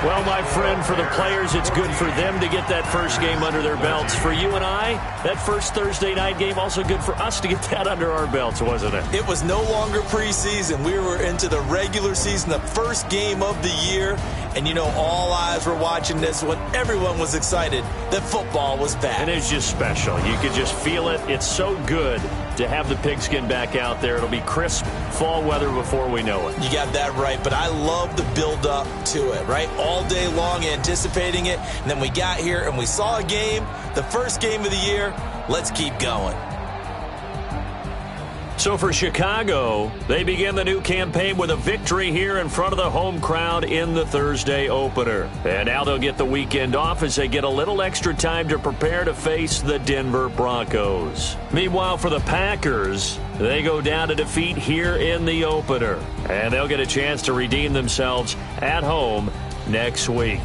Well, my friend, for the players, it's good for them to get that first game under their belts. For you and I, that first Thursday night game, also good for us to get that under our belts, wasn't it? It was no longer preseason. We were into the regular season, the first game of the year. And, you know, all eyes were watching this when everyone was excited that football was back. And it's just special. You could just feel it. It's so good to have the pigskin back out there. It'll be crisp fall weather before we know it. You got that right, but I love the build-up to it, right? All day long anticipating it, and then we got here and we saw a game, the first game of the year. Let's keep going. So for Chicago, they begin the new campaign with a victory here in front of the home crowd in the Thursday opener. And now they'll get the weekend off as they get a little extra time to prepare to face the Denver Broncos. Meanwhile, for the Packers, they go down to defeat here in the opener. And they'll get a chance to redeem themselves at home next week.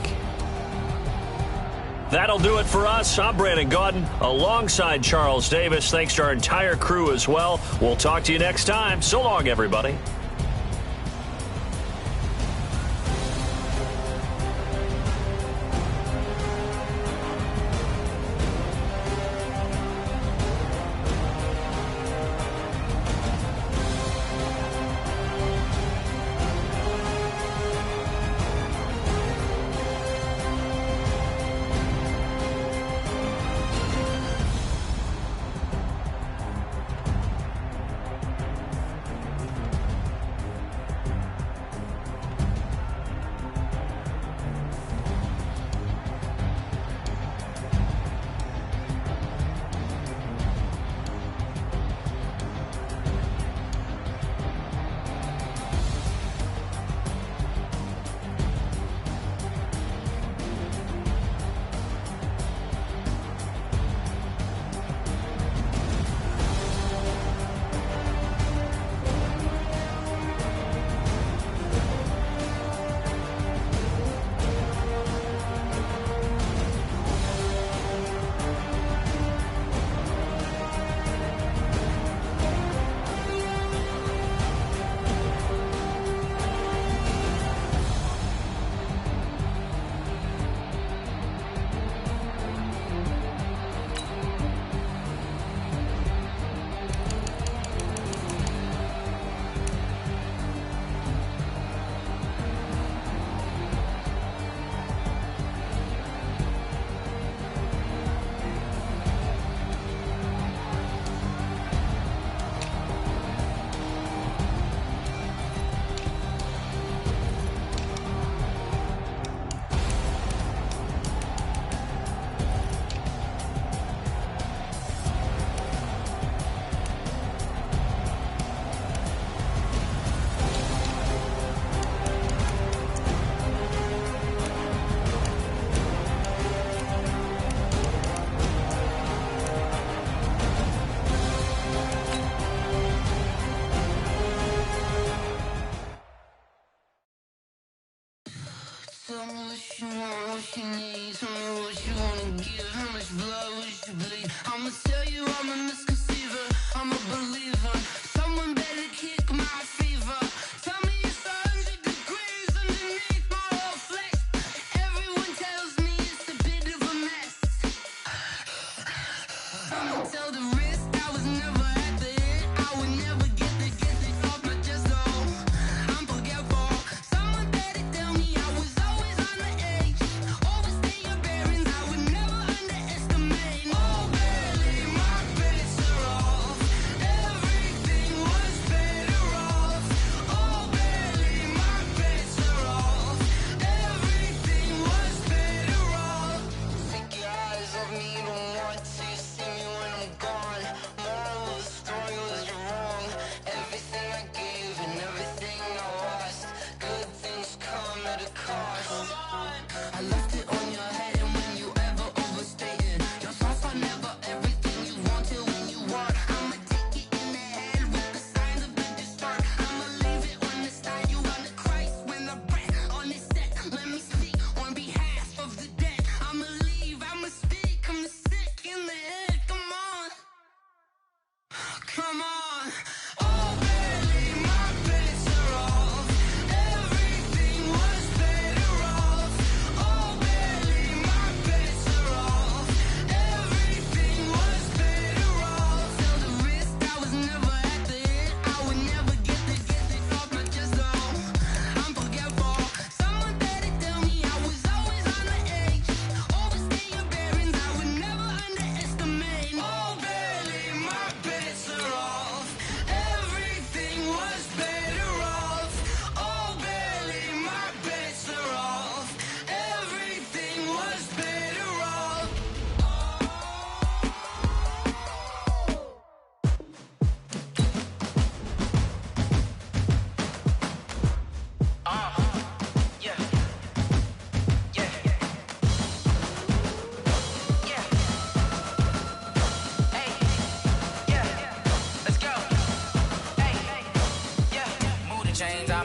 That'll do it for us. I'm Brandon Gaudin alongside Charles Davis. Thanks to our entire crew as well. We'll talk to you next time. So long, everybody. Tell me what you want, what you need. Tell me what you wanna give. How much blood would you bleed? I'ma tell you I'm a misconceiver. I'm a believer. Someone better kick my fever. Tell me it's 100 degrees underneath my whole flesh. Everyone tells me it's a bit of a mess. I'ma tell the risk I was never at the end. I would never get it off my chest. Oh, I'm forgetful. Someone better tell me I was always on the edge. Overstay your bearings. I would never underestimate.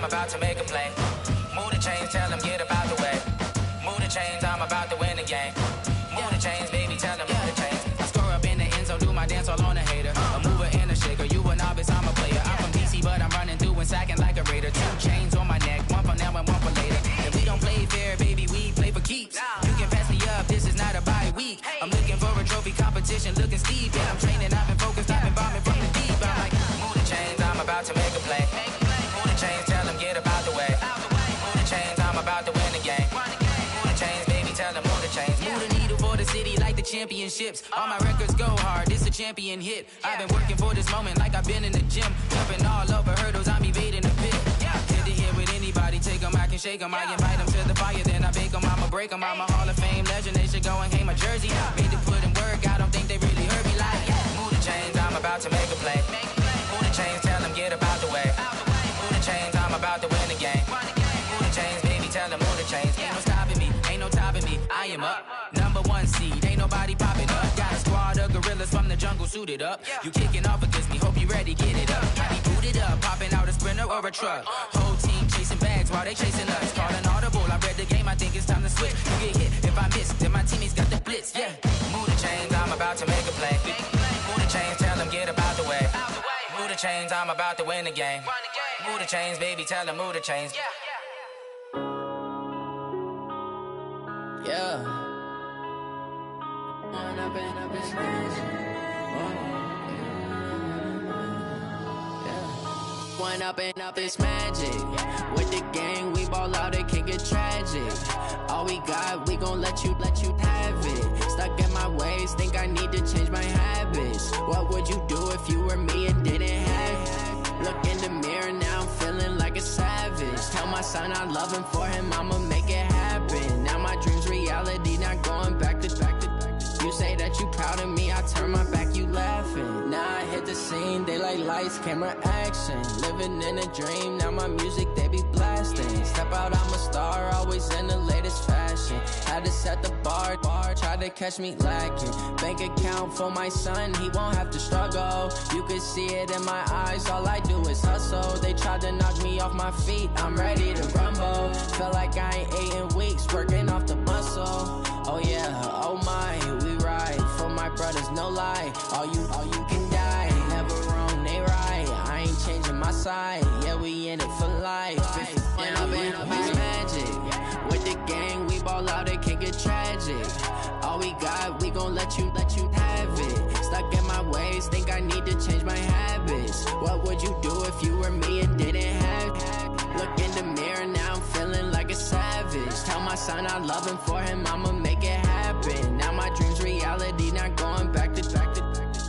about to make a play. Move the chains, tell them get about the way. Move the chains, I'm about to win the game. Move the chains, baby, tell them move the chains. I score up in the end zone, do my dance all on a hater. A mover and a shaker, you a novice, I'm a player. I'm from DC, but I'm running through and sacking like a raider. 2 chains on my neck, one for now and one for later. If we don't play fair, baby, we play for keeps. You can pass me up, this is not a bye week. I'm looking for a trophy competition, looking steep. Yeah, I'm training, I've been focused, I've been bombing from the deep. I'm like, move the chains, I'm about to make a play. Move the chains, tell them get about the way. Move the chains, I'm about to win the game. Move the chains, baby, tell them move the chains. Move the needle for the city like the championships. All my records go hard, this a champion hit. I've been working for this moment like I've been in the gym. Jumping all over hurdles, I'm evading the pit. Hit to hit with anybody, take them, I can shake them. I invite them to the fire, then I bake them, I'ma break them. I'm a Hall of Fame legend, they should go and hang my jersey. Made to put in work, I don't think they really heard me like. Move the chains, I'm about to make a play. Move the chains, tell them get about the way. Move the chains, I'm about to win the game. Move the chains, baby, tell them move the chains. Ain't no stopping me, ain't no topping me, I am up. Number 1 seed, ain't nobody popping up. Got a squad of gorillas from the jungle suited up. You kicking off against me, hope you ready, get it up. I be booted up, popping out a sprinter or a truck. Whole team chasing bags while they chasing us. Calling audible, I read the game, I think it's time to switch. You get hit, if I miss, then my teammates got the blitz, yeah. Move the chains, I'm about to make a play. Move the chains, tell them get about the way. Move the chains, I'm about to win the game. Move the chains, baby, tell them move the chains. Yeah. One up and up is One up and up is magic. With the gang, we ball out, it can get tragic. All we got, we gon' let you have it. Stuck in my ways, think I need to change my habits. What would you do if you were me and didn't have it? Look in the mirror, now I'm feeling like a savage. Tell my son I love him, for him I'ma make it happen. Now my dream's reality, not going back to. You say that you proud of me, I turn my back, you laughing. Now I hit the scene, they like lights, camera, action. Living in a dream, now my music, they be blasting. Step out, I'm a star, always in the latest fashion. Had to set the bar, try to catch me lacking. Bank account for my son, he won't have to struggle. You can see it in my eyes, all I do is hustle. They tried to knock me off my feet, I'm ready to rumble. Felt like I ain't ate in weeks, working off the muscle. Oh yeah, oh my, we ride for my brothers, no lie. All you can die, never wrong, they right. I ain't changing my side, yeah, we in it for life. One up and up is magic. With the gang, we ball out, it can get tragic. All we got, we gon' let you have it. Stuck in my ways, think I need to change my habits. What would you do if you were me and didn't have it? Look in the mirror, now I'm feeling like a savage. Tell my son I love him, for him I'ma make it happen. Now my dream's reality, not going back to.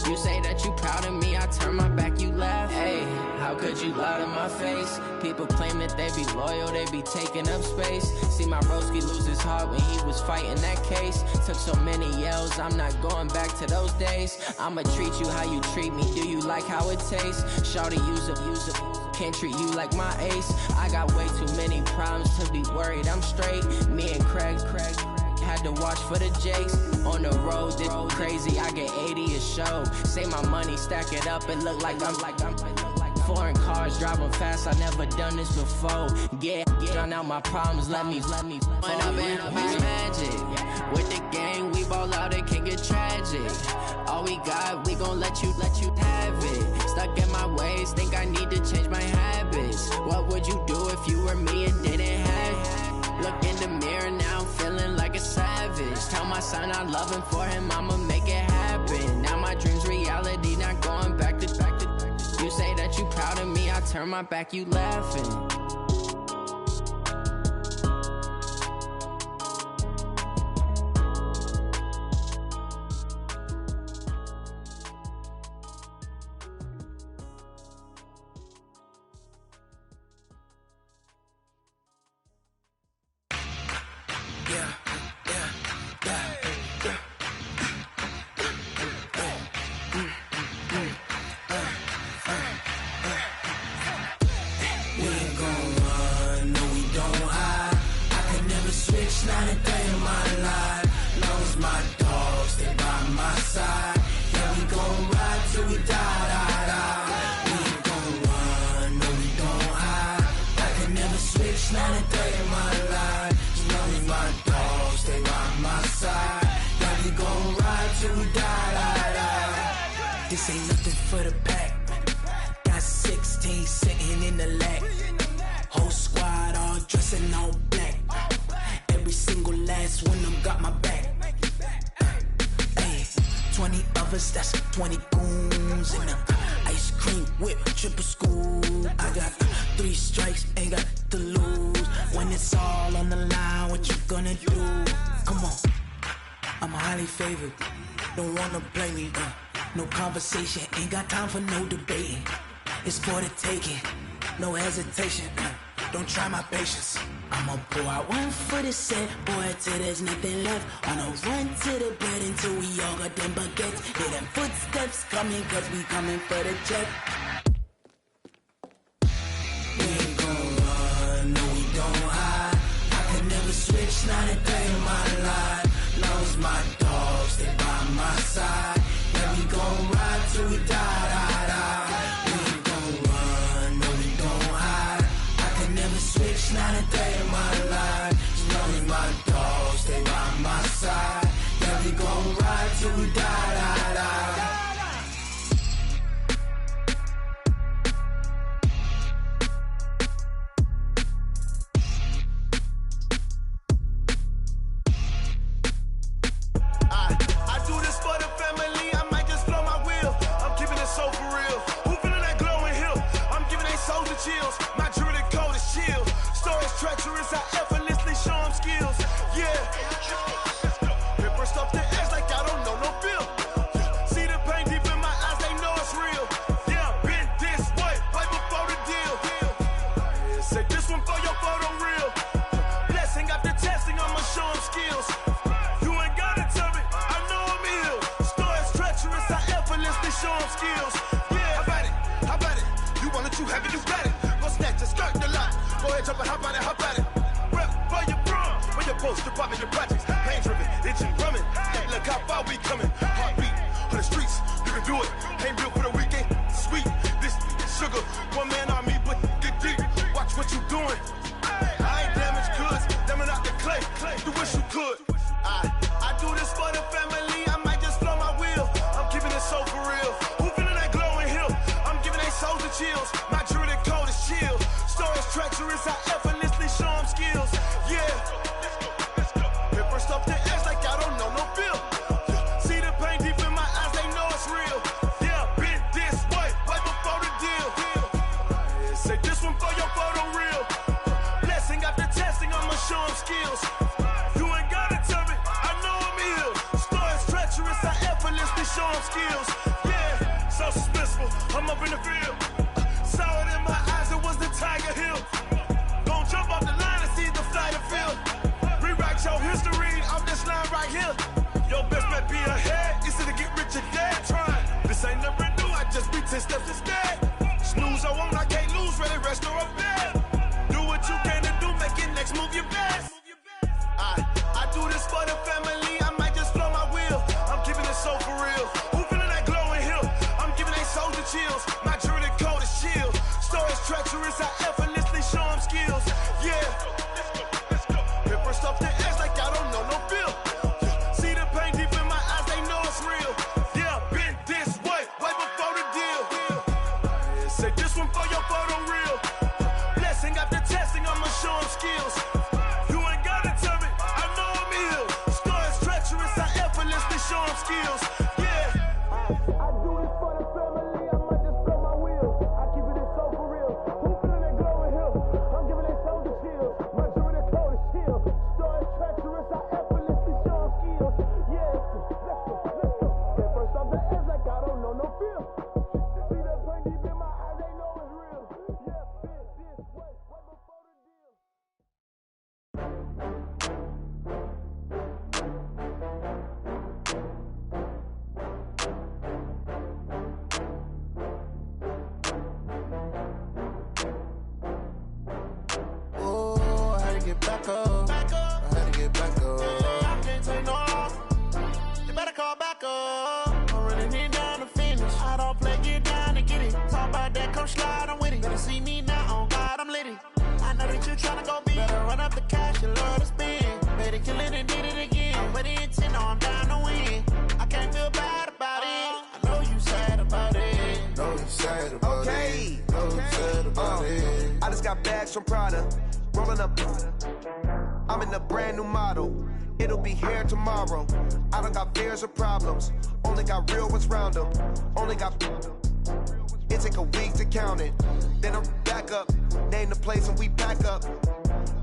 You say that you proud of me, I turn my back, you laugh. Hey, how could you lie to my face? People claim that they be loyal, they be taking up space. See my broski lose his heart when he was fighting that case. Took so many yells, I'm not going back to those days. I'ma treat you how you treat me, do you like how it tastes? Shawty, use it. Can't treat you like my ace. I got way too many problems to be worried, I'm straight. Me and Craig had to watch for the Jakes. On the road, this crazy, I get 80 a show. Say my money, stack it up, it look like I'm foreign cars, driving fast, I never done this before. Get drown out my problems, let me. One up and up is magic. With the gang, we ball out, it can get tragic. All we got, we gon' let you have it. Stuck in my ways, think I need to change my habits. What would you do if you were me and didn't have it? Look in the mirror, now I'm feeling like a savage. Tell my son I love him, for him I'ma make it happen. Now my dream's reality, not going back to. You say that you proud of me, I turn my back, you laughing. this ain't nothing for the pack. Got 16 sitting in the lag. Whole squad all dressing all black. Every single last one of them got my back. Hey, 20 of us, that's 20 goons in the ice cream whip, triple school. I got 3 strikes, ain't got to lose. When it's all on the line, what you gonna do? Come on, I'm highly favored. Don't wanna play me, no conversation, ain't got time for no debating. It's for the taking, no hesitation. Don't try my patience. I'ma pull out one for the set, boy, till there's nothing left. On a run to the bread until we all got them baguettes. Hear them footsteps coming, cause we coming for the jet. We ain't gon' run, no we don't hide. I can never switch, not a day in my life. Now it's my dogs, they by my side. Yeah, we gon' ride till we die, die, die. We ain't gon' run, no we don't hide. I can never switch, not a day in my life. As long as my dogs, they by my side. Yeah, we gon' ride till we die, die, die. I do this for the family, I might just blow my wheel. I'm keeping it so for real. Who feeling that glowing hill? I'm giving they souls the chills. My jewelry code is chill. Stories treacherous, I effortlessly show them skills. Yeah. Paper stuff the edge like I don't know no feel. See the pain deep in my eyes, they know it's real. Yeah, been this way, right before the deal. Say this one for your photo real. Blessing after testing, I'ma show them skills. You ain't gotta tell me, I know I'm ill. Stories treacherous, I effortlessly show them skills. Yeah, how about it? You want it, you have it, you got it. Go snatch it, skirt the lot. Go ahead, jump it, how about it? Rep where you from, where you post, department, your projects. Pain driven, itching, drumming. Hey, look how far we coming. Heartbeat on the streets, you can do it. Ain't built for the weekend, sweet. This sugar, one man army, but get deep. Watch what you doing. I ain't damaged goods, damn out the clay. You wish you could. I do this for the family, I might just blow my wheel. I'm keeping it so for real. Who feeling that glowing hill? I'm giving they souls the chills. My jewelry code is chill. Stories treacherous, I effortlessly show them skills. Yeah. Paper stuff the edge like I don't know no feel. See the pain deep in my eyes, they know it's real. Yeah, been this way, right before the deal. Say this one for your photo real. Blessing after testing, I'ma show them skills. You ain't gotta tell me, I know I'm ill. Stories treacherous, I effortlessly show them skills. Yeah, so suspenseful, I'm up in the field. Saw it in my eyes, it was the Tiger Hill. Gon' jump off the line and see the flight of field. Rewrite your history off this line right here. Your best bet be ahead, easy to get rich or dead. Trying, this ain't never new, I just be 10 steps instead. Snooze I won't, I can't lose, ready, rest or up bed. Do what you can to do, make it next move your best. I do this for the family, I might just blow my wheel. I'm keeping it so for real. Who feeling that glowing hill? I'm giving they souls the chills. My jewelry code is chill. Stories treacherous, I effortlessly show them skills. Yeah. Paper stuff the edge like I don't know no feel. See the pain deep in my eyes, they know it's real. Yeah, been this way, right before the deal. Say this one for your photo real. Blessing after testing, I'ma show them skills. You ain't gotta tell me, I know I'm ill. Stories treacherous, I effortlessly show them skills. Yeah. I do this for the family, I might just blow my wheel. I keep it so for real. Who feeling that glowing hill? I'm giving they souls the chills. My jewelry code is chill. Stories treacherous, I effortlessly show them skills. Yeah, let's go. Paper stuff the edge like I don't know no feel. See that pain deep in my eyes, they know it's real. Yeah, been this way, right before the deal. Oh, I had to get back up. I had to get back up. I can't take no loss. You better call back up. I'm running it down to finish. I don't play, get down to get it. Talk about that, come slide, I'm with it. Better see me now, on God, I'm litty. I know that you tryna go big. Better run up the cash, you love to spend. Better kill it and did it again. I'm with the intent, no, I'm down to win. I can't feel bad about it. I know you sad about it. got bags from Prada, rolling up. I'm in a brand new model. It'll be here tomorrow. I don't got fears or problems. Only got real ones round them. Only got. It take a week to count it. Then I'm back up. Name the place and we pack up.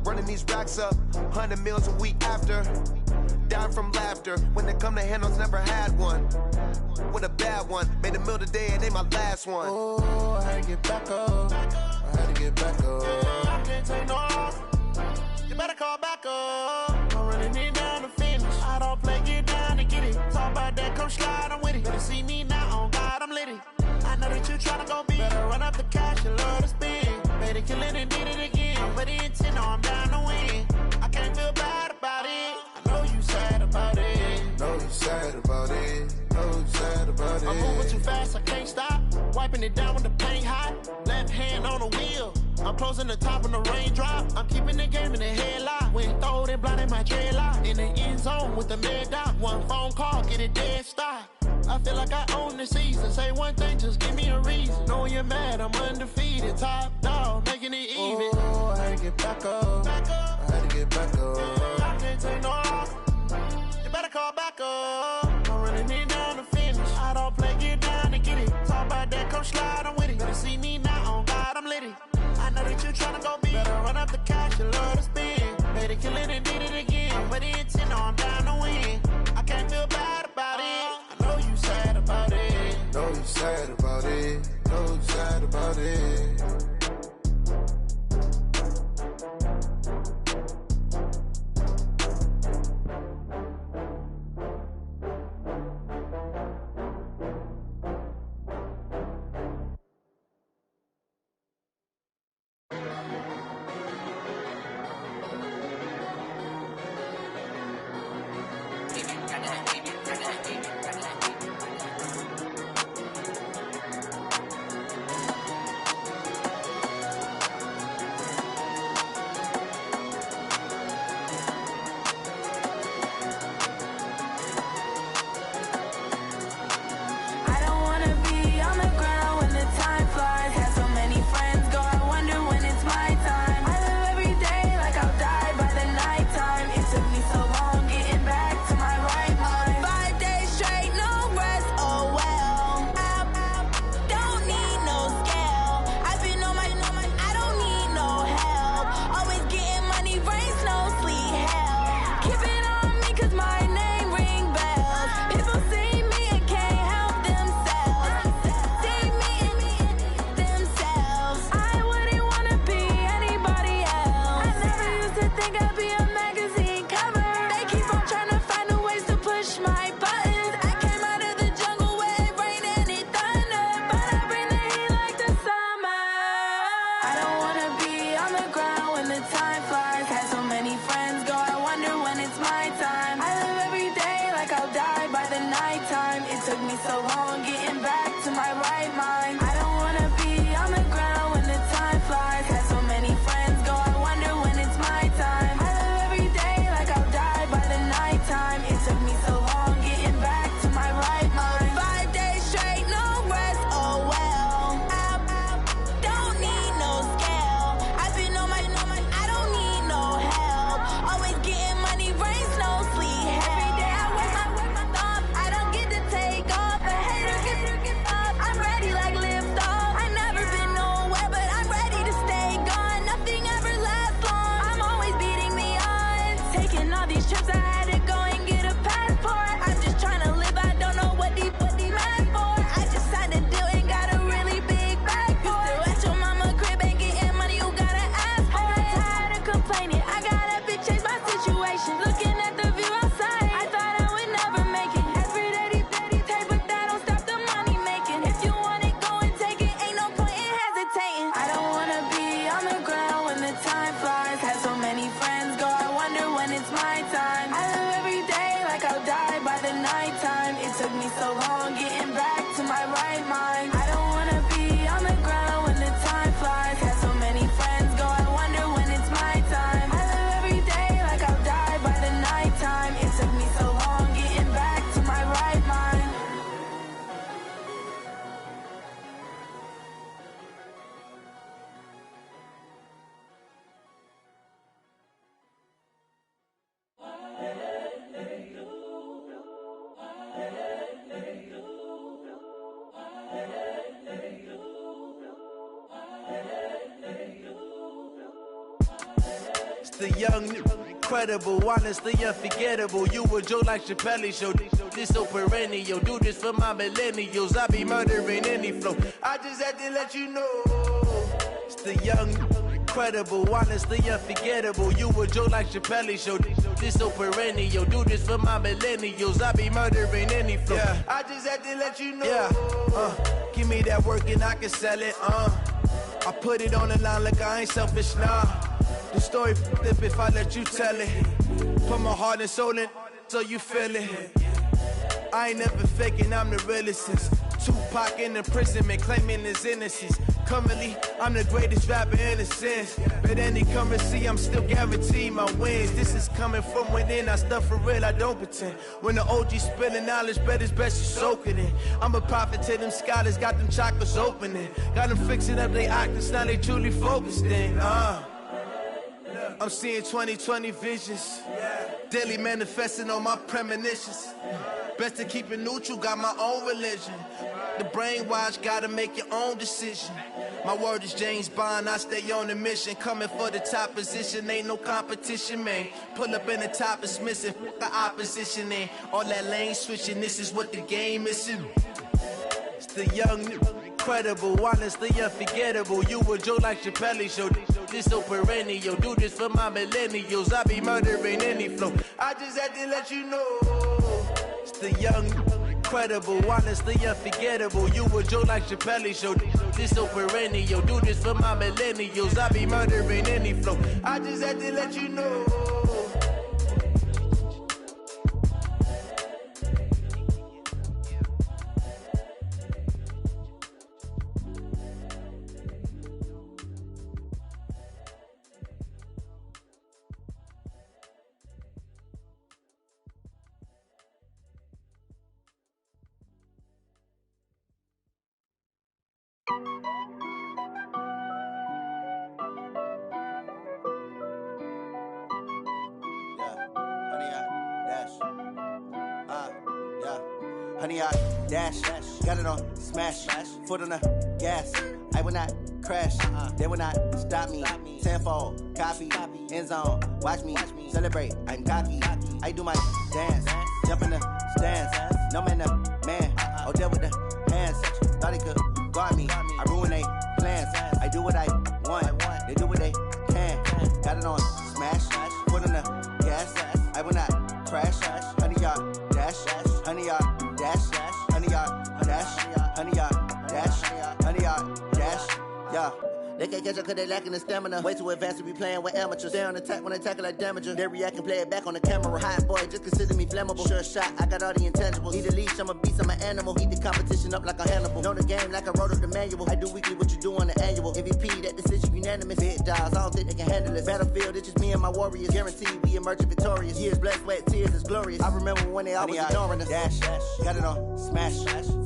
Running these racks up. 100 meals a week after. Down from laughter. When they come to handles, never had one. With a bad one. Made a meal today and they my last one. Oh, I had to get back up. I had to get back up. I can't take no off. You better call back up. I'm running it down to finish. I don't play, get down to get it. Talk about that, come slide, I'm with it. Better see me now, on God, I'm litty. I know that you tryna go big. Better run up the cash and love to spend. Better kill it and did it again. I'm with the intent, no, I'm down to win. I can't feel bad about it. I know you sad about it. Know you sad about it. Know you sad about it. I'm moving too fast, I can't stop. Wiping it down when the paint hot. Left hand on the wheel. I'm closing the top when the raindrop. I'm keeping the game in the headlock. When throwed and blinded my dreadlock. In the end zone with the mad dot. One phone call, get it dead stop. I feel like I own the season. Say one thing, just give me a reason. Knowing you're mad, I'm undefeated. Top dog, making it even. Oh, I had to get back up. I had to get back up. I can't take no off. You better call back up. I'm running it down to finish. I don't play, get down to get it. Talk about that, come slide, I'm with it. Better see me now, on God, I'm litty. I know that you tryna go big. Better run up the cash, you love to spend. Better kill it and did it again. I'm with the intent, no, I'm down to win. I can't feel bad about it. I know you sad about it. Know you sad about it. Know you sad about it. It's the young, incredible, honestly unforgettable. You a joke like Chappelle Show. This so perennial. Do this for my millennials. I be murdering any flow. I just had to let you know. It's the young, incredible, honestly unforgettable. You a joke like Chappelle Show. This so perennial. Do this for my millennials. I be murdering any flow. Yeah. I just had to let you know. Yeah. Give me that work and I can sell it. I put it on the line like I ain't selfish, nah. The story flip if I let you tell it. Put my heart and soul in so you feel it. I ain't never faking, I'm the realest since Tupac in imprisonment, claiming his innocence. Currently, I'm the greatest rapper in a sense. But any currency, I'm still guaranteed my wins. This is coming from within, I stuff for real, I don't pretend. When the OG spilling knowledge, bet it's best you soak it in. I'm a prophet to them scholars, got them chakras opening. Got them fixing up they octaves, now they truly focused in. I'm seeing 2020 visions. Daily manifesting on my premonitions. Best to keep it neutral, got my own religion. The brainwash, gotta make your own decision. My word is James Bond, I stay on the mission. Coming for the top position, ain't no competition, man. Pull up in the top, it's missing, the opposition in. All that lane switching, this is what the game is. It's the young, incredible, honestly unforgettable. You a joke like Chappelle Show. This so perennial. Do this for my millennials. I be murdering any flow. I just had to let you know. It's the young, incredible, honestly unforgettable. You a joke like Chappelle Show. This so perennial. Do this for my millennials. I be murdering any flow. I just had to let you know. Honey, I dash, got it on smash, foot on the gas. I will not crash, they will not stop me. Tenfold, copy, end zone, watch me celebrate. I'm cocky, I do my dance, jump in the stands. No man, the man, oh, deal with the hands. Thought he could guard me, I ruin they plans. I do what I want, they do what they can. Got it on smash, foot on the gas. I will not crash, honey, y'all dash, honey, y'all dash, honey, y'all dash, honey, y'all dash, honey, y'all dash, yeah. They can't catch up cause they lacking the stamina. Way too advanced to be playing with amateurs. Stay on attack when they tackle like damager. They react and play it back on the camera. Hot boy, just consider me flammable. Sure shot, I got all the intangibles. Need a leash, I'm a beast, I'm an animal. Eat the competition up like a Hannibal. Know the game like I wrote up the manual. I do weekly what you do on the annual. MVP, that decision unanimous. Big dials, I don't think they can handle it. Battlefield, it's just me and my warriors. Guaranteed we emerging victorious. Years, blood, sweat, tears, it's glorious. I remember when they always ignoring us. Dash, got it on smash,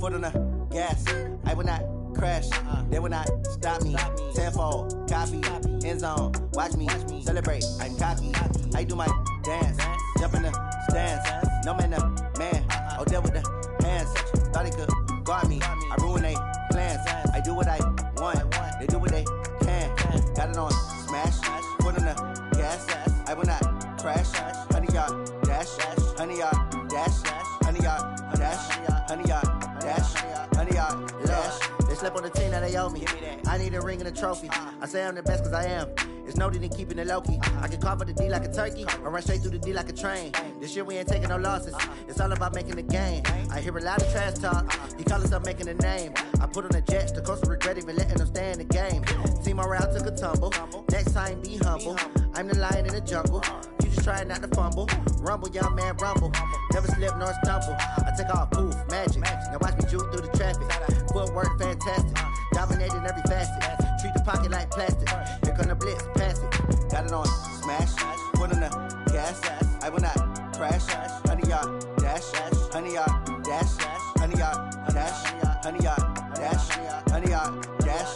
foot on the gas. I will not crash, they will not stop me. Tenfold, copy, end zone, watch me celebrate. I'm cocky, I do my dance, jump in the stands. No man, the man, oh, deal with the hands. Thought he could guard me, I ruin they plans. I do what I want, they do what they can. Got it on smash, foot on the gas. I will not crash, honey, y'all dash, honey, y'all dash, honey, y'all dash, honey, y'all dash, honey, y'all dash. They slept on the team, now they owe me. I need a ring and a trophy. I say I'm the best cause I am. It's no need in keeping it low-key. I can carve up the D like a turkey, or run straight through the D like a train. This year we ain't taking no losses. It's all about making the game. I hear a lot of trash talk. You call us up making a name. I put on the jets, the coast regret even letting them stay in the game. Team morale took a tumble. Next time be humble. I'm the lion in the jungle. You just trying not to fumble. Rumble, young man, rumble. Never slip nor stumble. I take off, poof, magic. Now watch me juke through the traffic. Footwork fantastic. Dominating every facet. Treat the pocket like plastic. Here come the blitz, pass it. Got it on smash, foot on the gas. I will not crash. Honey, y'all dash, honey, y'all dash, honey, y'all dash, honey, y'all dash, honey, y'all dash.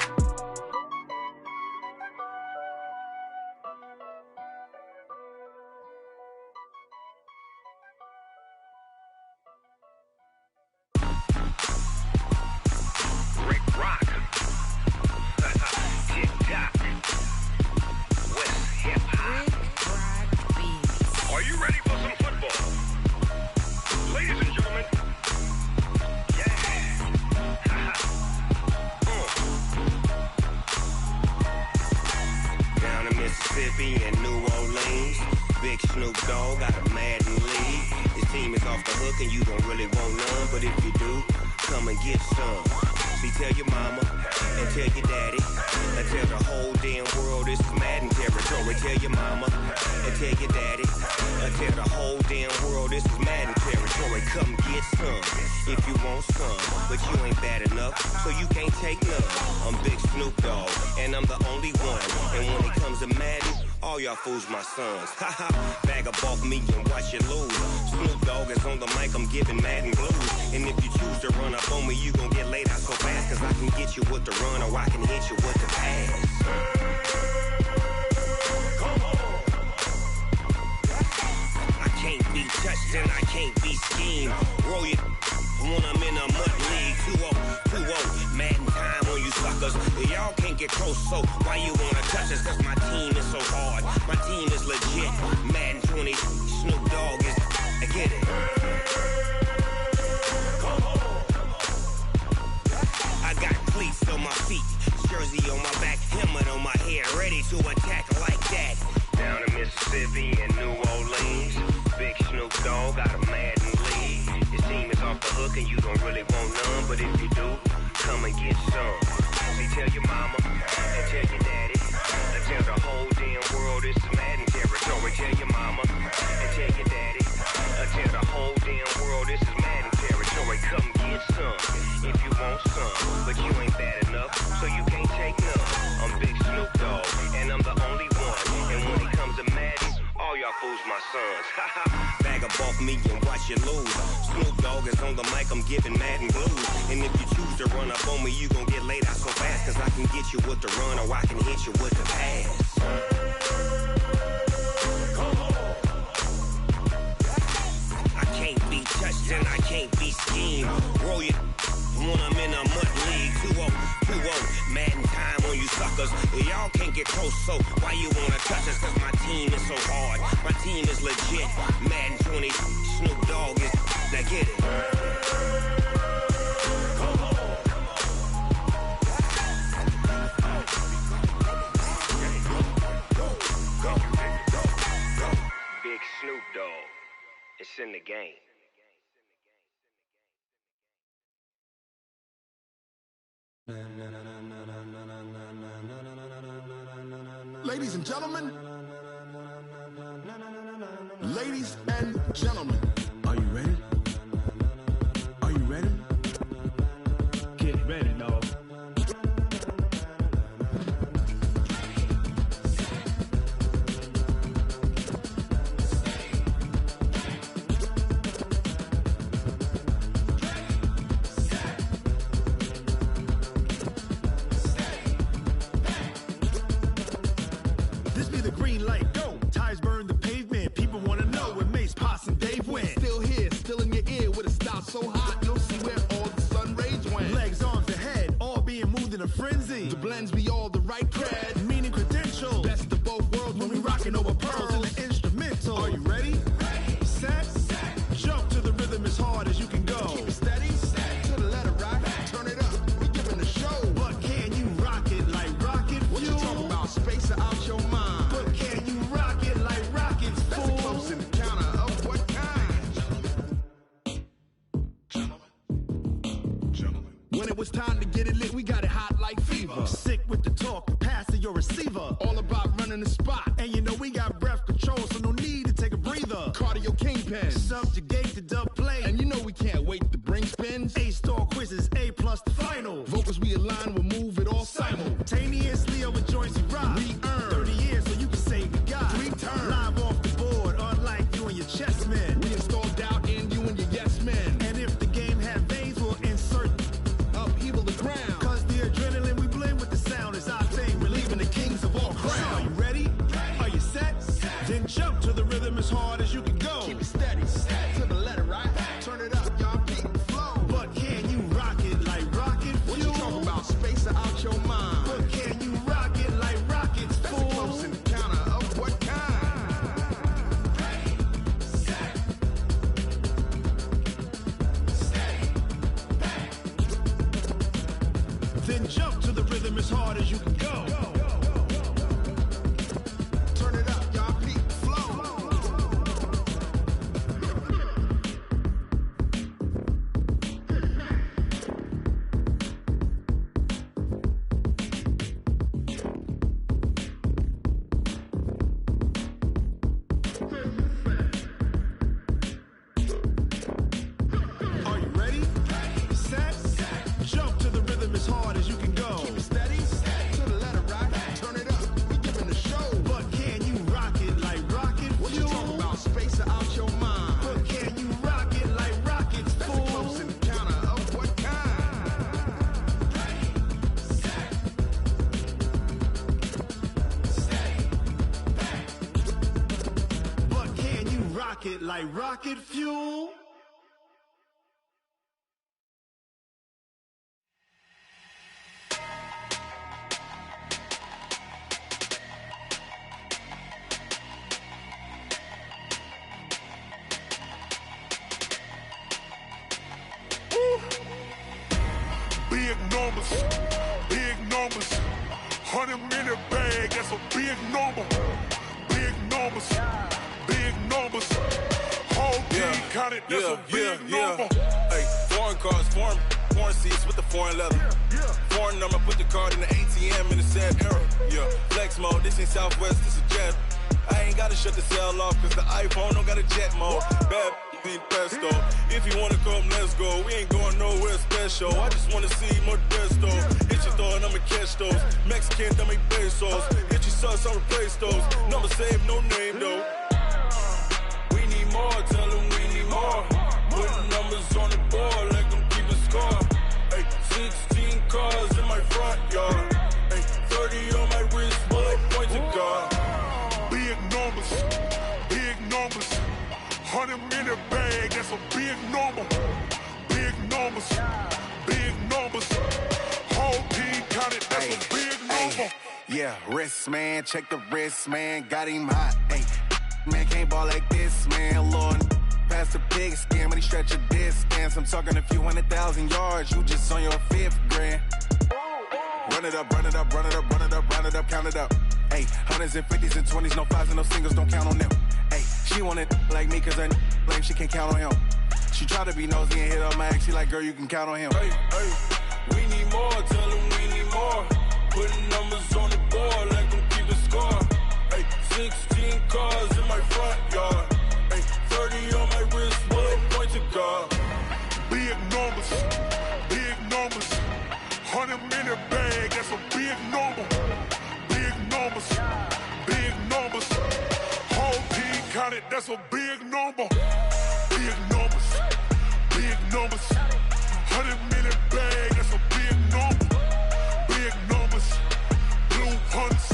Rick Rock. TikTok. West Hip Hop. Snoop Dogg got a Madden league. His team is off the hook and you don't really want none, but if you do, come and get some. See, tell your mama and tell your daddy and tell the whole damn world this is Madden territory. Tell your mama and tell your daddy and tell the whole damn world this is Madden territory. Come get some if you want some, but you ain't bad enough, so you can't take none. I'm Big Snoop Dogg, and I'm the only one. And when it comes to Madden, all y'all fools my sons. Haha, bag up off me and watch you lose. Snoop Dogg is on the mic, I'm giving Madden blues. And if you choose to run up on me, you gon' get laid out so fast, cause I can get you with the run or I can hit you with the pass. I can't be touched and I can't be schemed. Roll you when I'm in a mud league. 2-0, Madden time on you suckers. Y'all can't get close, so why you wanna touch us? Cause my team is so hard, my team is legit. Madden 20, Snoop Dogg is, I get it. I got cleats on my feet, jersey on my back, helmet on my head, ready to attack like that. Down in Mississippi and New Orleans, Big Snoop Dogg got a Madden league. His team is off the hook and you don't really want none, but if you do, come and get some. See, tell your mama and tell your daddy and tell the whole damn world this is Madden territory. Tell your mama and tell your daddy and tell the whole damn world this is Madden territory. Come get some if you want some, but you ain't bad enough, so you can't take none. I'm Big Snoop Dogg, and I'm the only one. And when it comes to Madden, all y'all fools my sons. Bag up off me and watch you lose. Snoop Dogg is on the mic, I'm giving Madden blues. And if you choose to run up on me, you gon' get laid out so fast, cause I can get you with the run or I can hit you with the pass. I can't be touched and I can't be schemed. Roll you when I'm in a mud league. 2-0, Madden time on you suckers. Y'all can't get close, so why you wanna touch us? Cause my team is so hard, my team is legit. Madden 20, Snoop Dogg is, now get it. Big Snoop Dogg, it's in the game. Ladies and gentlemen, ladies and gentlemen, are you ready? Are you ready? Get ready, dog. So hot, you'll see where all the sun rays went. Legs, arms, the head, all being moved in a frenzy. The blends be all the right cred, meaning credentials. Best of both worlds when we rockin' over pearls in the instrumental. Are you ready? Ready. Set. Jump to the rhythm as hard as you can go. Keep it steady. To the letter right. Turn it up. We giving the show. But can you rock it like rocket fuel? What you talking about? Space or out your mind. But can you rock it like rockets, fool? That's a close encounter of what kind? When it was time to get it lit, we got it hot like fever. Sick with the talk, pass to your receiver. All about running the spot. And you know we got breath control, so no need to take a breather. Cardio kingpin, subjugate the dub play. And you know we can't wait to bring spins. A-star quizzes, A+ the final. Vocals we align, we'll move it all simultaneously over joints we rock. We earn 30 years so you can say we got 3 turns. Live off the board, unlike you and your chess men. We install doubt in you and your yes men. And if the game had veins, we'll insert upheaval the ground. Cause the adrenaline we blend with the sound is our thing, relieving the kings of all crowns. So are you ready? Are you set? Then jump to the rhythm as hard as you can go. Keep it steady, to the letter right. Turn it up, y'all keep the flow. But can you rock it like rocket fuel? What you talking about? Space or out your mind? But can you rock it like rockets, fool? That's a close encounter of what kind? Ready, set, steady, back. Then jump to the rhythm as hard as you can go. Turn it up, y'all keep the flow. like rocket fuel. Big numbers, big numbers. 100-minute bag, that's a big number. Big numbers, big numbers. Whole team counted, that's a big number. Hey, foreign cars, foreign seats with the foreign leather. Foreign number, put the card in the ATM in the sad era. Yeah, flex mode, this ain't Southwest, this is jet. I ain't gotta shut the cell off, cause the iPhone don't got a jet mode. Bad need pesto. If you wanna come, let's go. We ain't going nowhere special. I just wanna see more Desto. Hit your thought, I'ma catch those. Mexican, dummy pesos. Hit your sus, I'll replace those. Number save, no name though. We need more, tell them we need more. Putting numbers on the board, let them keep a score. Hey, 16 cars in my front yard. Hey, 30 on my wrist, bullet point to God. Big numbers, big numbers. 100-minute bag, that's a big number. Big numbers, big numbers. Whole team counted, that's a big number. Yeah, wrist man, check the wrist man, got him hot. Ay, man can't ball like this, man. Lord, past the pig skin when he stretch a distance. I'm talking a few 100,000 yards, you just on your 5th grand. Run it up, run it up, run it up, run it up, run it up, count it up. Ay, 100s and 50s and 20s, no 5s and no singles, don't count on them. Ay, she want it like me cause her blame, she can't count on him. She try to be nosy and hit up my ex, she like, girl, you can count on him. Hey, we need more, tell them we need more. Putting numbers on the board, let them keep a score. Hey, 16 cars in my front yard. Hey, 30 on my wrist, bullet point to God. Big numbers, big numbers. 100-minute bag, that's a big number. Big numbers, big numbers. Whole team counted, that's a big number. Big numbers, big numbers. 100-minute bag, that's a big number. Big numbers, blue hunts.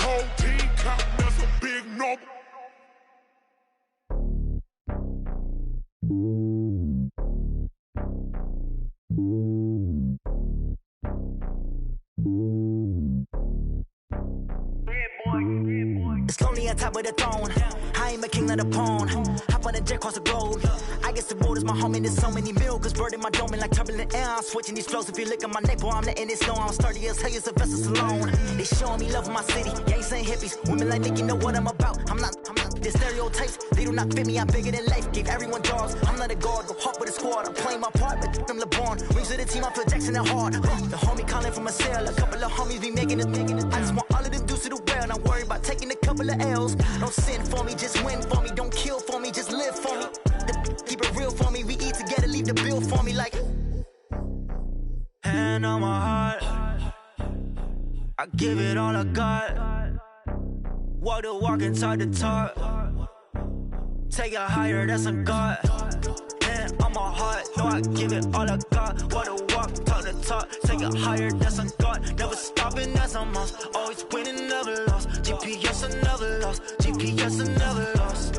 Whole team counting, that's a big number. It's lonely on top of the throne. I ain't a king, not a pawn. Hop on a jet across the globe. I guess the world is my home and there's so many milkers burning my dome like turbulent air. I'm switching these flows. If you look at my neck, boy, I'm letting it slow. I'm sturdy as hell, Sylvester Stallone. They showing me love in my city. Gangs ain't hippies. Women like Nick, you know what I'm about. I'm not the stereotypes. They do not fit me. I'm bigger than life. Give everyone jobs. I'm not a guard. Go hard with a squad. I'm playing my part, but them LeBron. Rings to the team. I feel Jackson and hard. The homie calling from a cell. A couple of homies be making it. I just want all of them dudes to do well. Not worry about taking a couple of L's. Don't sin for me, just win for me. Don't kill for me, just live for me. Keep it real for me. We eat together, leave the bill for me like. Hand on my heart, I give it all I got. Walk the walk inside the talk. Take it higher, that's a God. Hand on my heart, no, I give it all I got. Walk the walk, talk the talk. Take it higher, that's a God. Never stopping, that's a must. Always winning, never lost. GPS, I never lost. GPS, I never lost.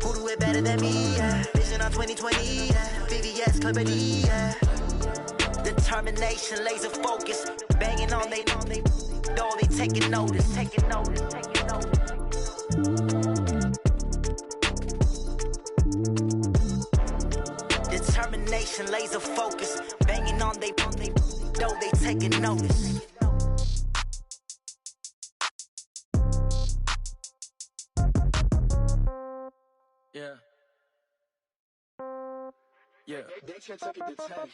Who do it better than me? Yeah. Vision on 2020. Yeah. VVS, Clippity. Yeah. Determination, laser focus. Banging on they know they taking notice. Taking notice. Taking notice. Determination, laser focus. Banging on they know they taking notice. Yeah. Yeah.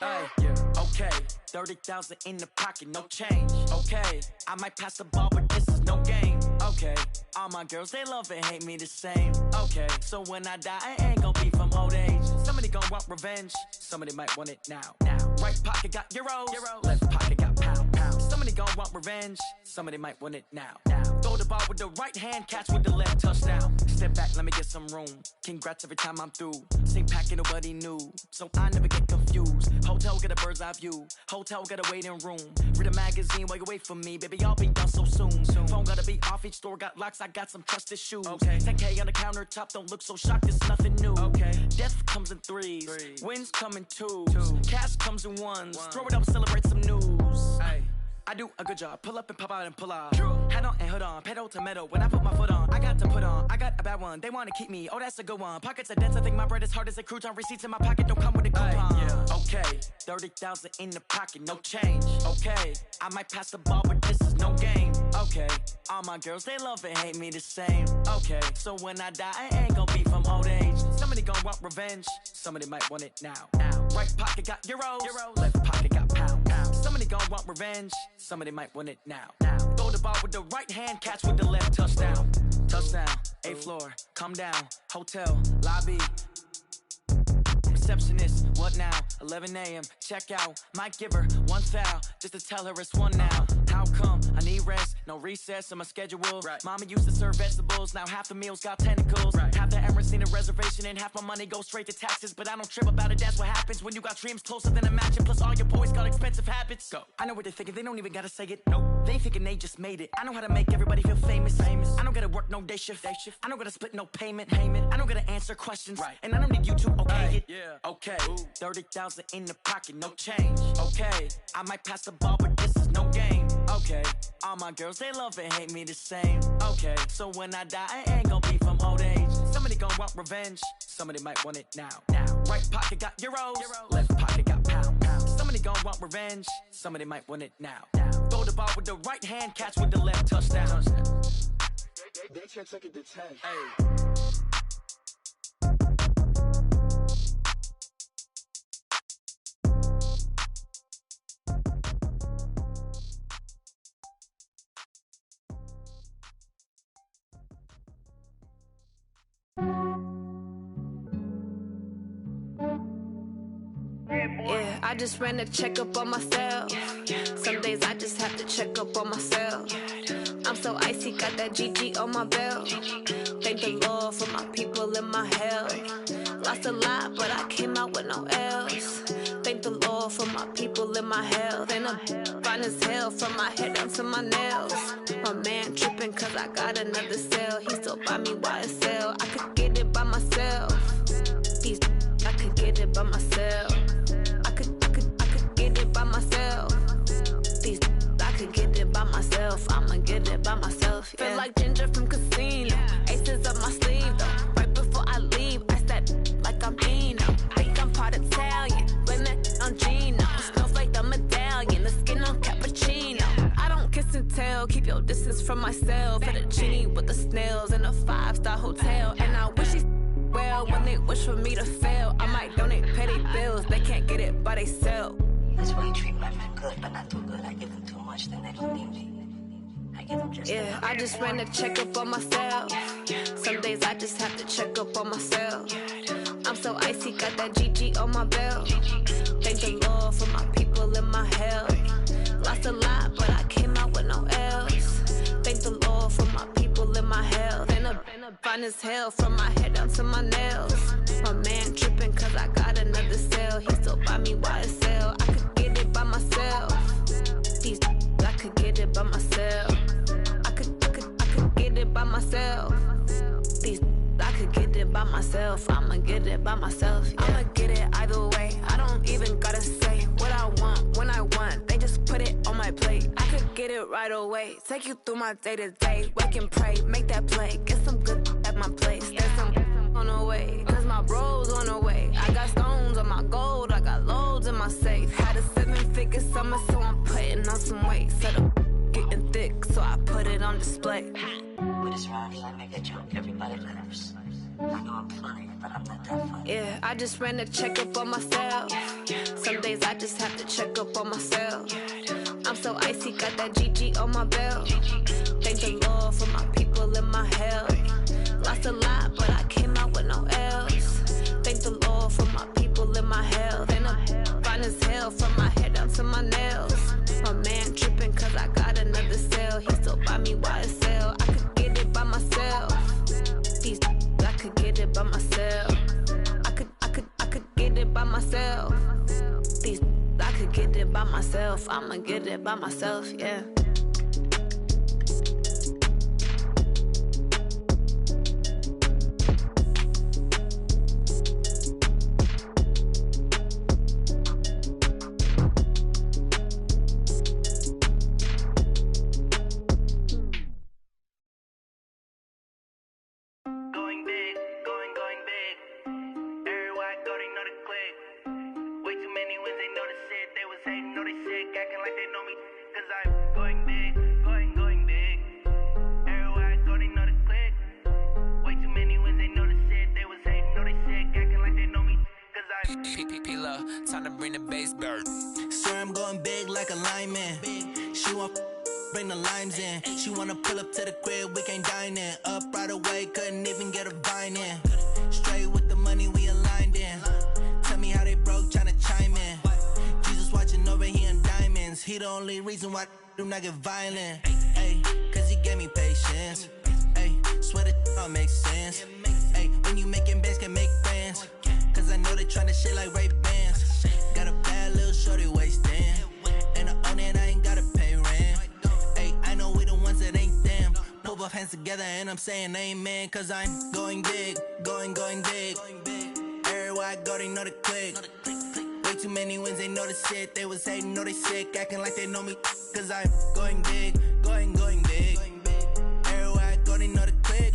Hey, yeah. Okay. 30,000 in the pocket, no change. Okay. I might pass the ball, but this is no game. Okay. All my girls, they love and hate me the same. Okay. So when I die, I ain't gon' be from old age. Somebody gon' want revenge. Somebody might want it now. Right pocket got euros. Left pocket got pound. Somebody gon' want revenge. Somebody might want it now. Throw the ball with the right hand, catch with the left, touchdown. Step back, let me get some room. Congrats every time I'm through. Same pack and nobody new, so I never get confused. Hotel get a bird's eye view. Hotel got a waiting room. Read a magazine while you wait for me, baby. I'll be done so soon. Phone gotta be off. Each store got locks. I got some trusted shoes. Okay. 10K on the countertop. Don't look so shocked. It's nothing new. Okay. Death comes in threes. Wins come in twos. Cash comes in ones. Throw it up, celebrate some news. Ay. I do a good job. Pull up and pop out and pull out. Head on and hood on. Pedal to metal. When I put my foot on, I got to put on. I got a bad one. They want to keep me. Oh, that's a good one. Pockets are dense. I think my bread is hard as a crouton. Receipts in my pocket don't come with a coupon. Yeah. Okay. 30,000 in the pocket. No change. Okay. I might pass the ball, but this is no game. Okay. All my girls, they love and hate me the same. Okay. So when I die, I ain't gonna be from old age. Somebody gonna want revenge. Somebody might want it now. Right pocket got euros. Left pocket got pounds. Somebody gonna want revenge. Somebody might want it now. Throw the ball with the right hand, catch with the left, touchdown. Touchdown, 8th floor, come down, hotel, lobby. Receptionist, what now? 11 a.m., check out. Might give her one foul, just to tell her it's one now. How come? I need rest, no recess in my schedule. Right. Mama used to serve vegetables, now half the meals got tentacles. Right. Half the Emirates need a reservation and half my money goes straight to taxes. But I don't trip about it, that's what happens when you got dreams closer than a mansion. Plus all your boys got expensive habits. Go. I know what they're thinking, they don't even gotta say it. Nope. They thinking they just made it. I know how to make everybody feel famous. I don't gotta work no day shift. I don't gotta split no payment. I don't gotta answer questions. Right. And I don't need you to okay it. Yeah. Okay. 30,000 in the pocket, no change. Okay. I might pass the ball, but this is no game. Okay. All my girls, they love and hate me the same. Okay. So when I die, I ain't gonna be from old age. Somebody gonna want revenge. Somebody might want it now. Right pocket got euros. Left pocket got pounds. Somebody gonna want revenge. Somebody might want it now. Throw the ball with the right hand, catch with the left, touchdown. They can't take it to 10. Hey. Yeah, I just ran a checkup on myself. Some days I just have to check up on myself. I'm so icy, got that GG on my belt. Thank the Lord for my people in my health. Lost a lot, but I came out with no L's. Thank the Lord for my people in my health. And I'm fine as hell from my head down to my nails. My man tripping cause I got another cell. He still buy me YSL. I could get it by myself. These I could get it by myself. I could get it by myself. These I could get it by myself. I'ma get it by myself. Yeah. Feel like Ginger from Casino. Aces up my sleeve though. Right before I leave, I step like I'm Dino. Think I'm part Italian. Blame it on Gino. Snowflake the medallion. The skin on cappuccino. I don't kiss and tell. Keep your distance from myself. For the genie with the snails in a 5-star hotel. And I wish he well when they wish for me to fail. I might donate petty bills. They can't get it by they sell. That's why you treat my men good, but not too good. I give them too much, then they don't need me. I give them just yeah, I just ran a checkup on myself. Some days I just have to check up on myself. I'm so icy, got that GG on my belt. Thank the Lord for my people in my health. Lost a lot, but I came out with no L's. Thank the Lord for my people in my health. And I'm fine as hell from my head down to my nails. My man tripping cause I got another cell. He still buy me YSL. I could get it by myself. These I could get it by myself. I could get it by myself. These I could get it by myself. I'ma get it by myself. Yeah. I'ma get it either way. I don't even gotta say what I want when I want. They just put it on my plate. I could get it right away. Take you through my day to day. Wake and pray, make that play. Get some good at my place. There's some on the way, cause my bros on the way. I got stones on my gold. I got loads in my safe. Had a 7-figure summer, so I'm putting on some weight. Set up getting thick, so I put it on display. With this round, I make a joke, everybody laughs. I know I'm funny, but I'm not that funny. Yeah, I just ran a checkup on myself. Some days I just have to check up on myself. I'm so icy, got that GG on my belt. Thank the Lord for my people in my health. Lost a lot, but I came out with no L's. Thank the Lord for my people in my health. And I'm fine as hell from my head down to my nails. My man tripping cause I got get it by myself. These I could get it by myself. I'ma get it by myself, yeah. Time to bring the bass bird. Swear I'm going big like a lineman. She want bring the limes in. She wanna pull up to the crib, we can't dine in. Up right away, couldn't even get a vine in. Straight with the money we aligned in. Tell me how they broke, tryna chime in. Jesus watching over here in diamonds. He the only reason why do not get violent. Ay, cause he gave me patience. Ay, swear that all makes sense. Ay, when you making bands, can make friends. Cause I know they tryna shit like Ray-Bans. Got a bad little shorty wasting. And I own it, I ain't gotta pay rent. Ay, I know we the ones that ain't them. Put both hands together and I'm saying amen. Cause I'm going big, going big. Everywhere I go, they know the click. Way too many wins, they know the shit. They was hating, know they sick, acting like they know me. Cause I'm going big, going big. Everywhere I go, they know the click.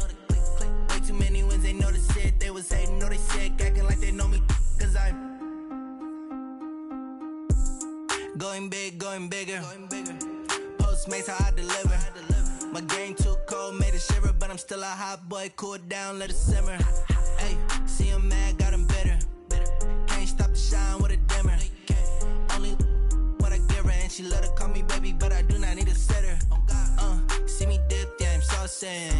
Way too many wins, they know the shit. They was hating, know they sick, acting like they know me. Cause I'm going big, going bigger. Postmates how I deliver. My game too cold, made it shiver. But I'm still a hot boy, cool it down, let it simmer. Hey, see him mad, got him bitter. Can't stop the shine with a dimmer. Only what I give her, and she love to call me baby, but I do not need a sitter. See me dip, yeah, I'm saucing.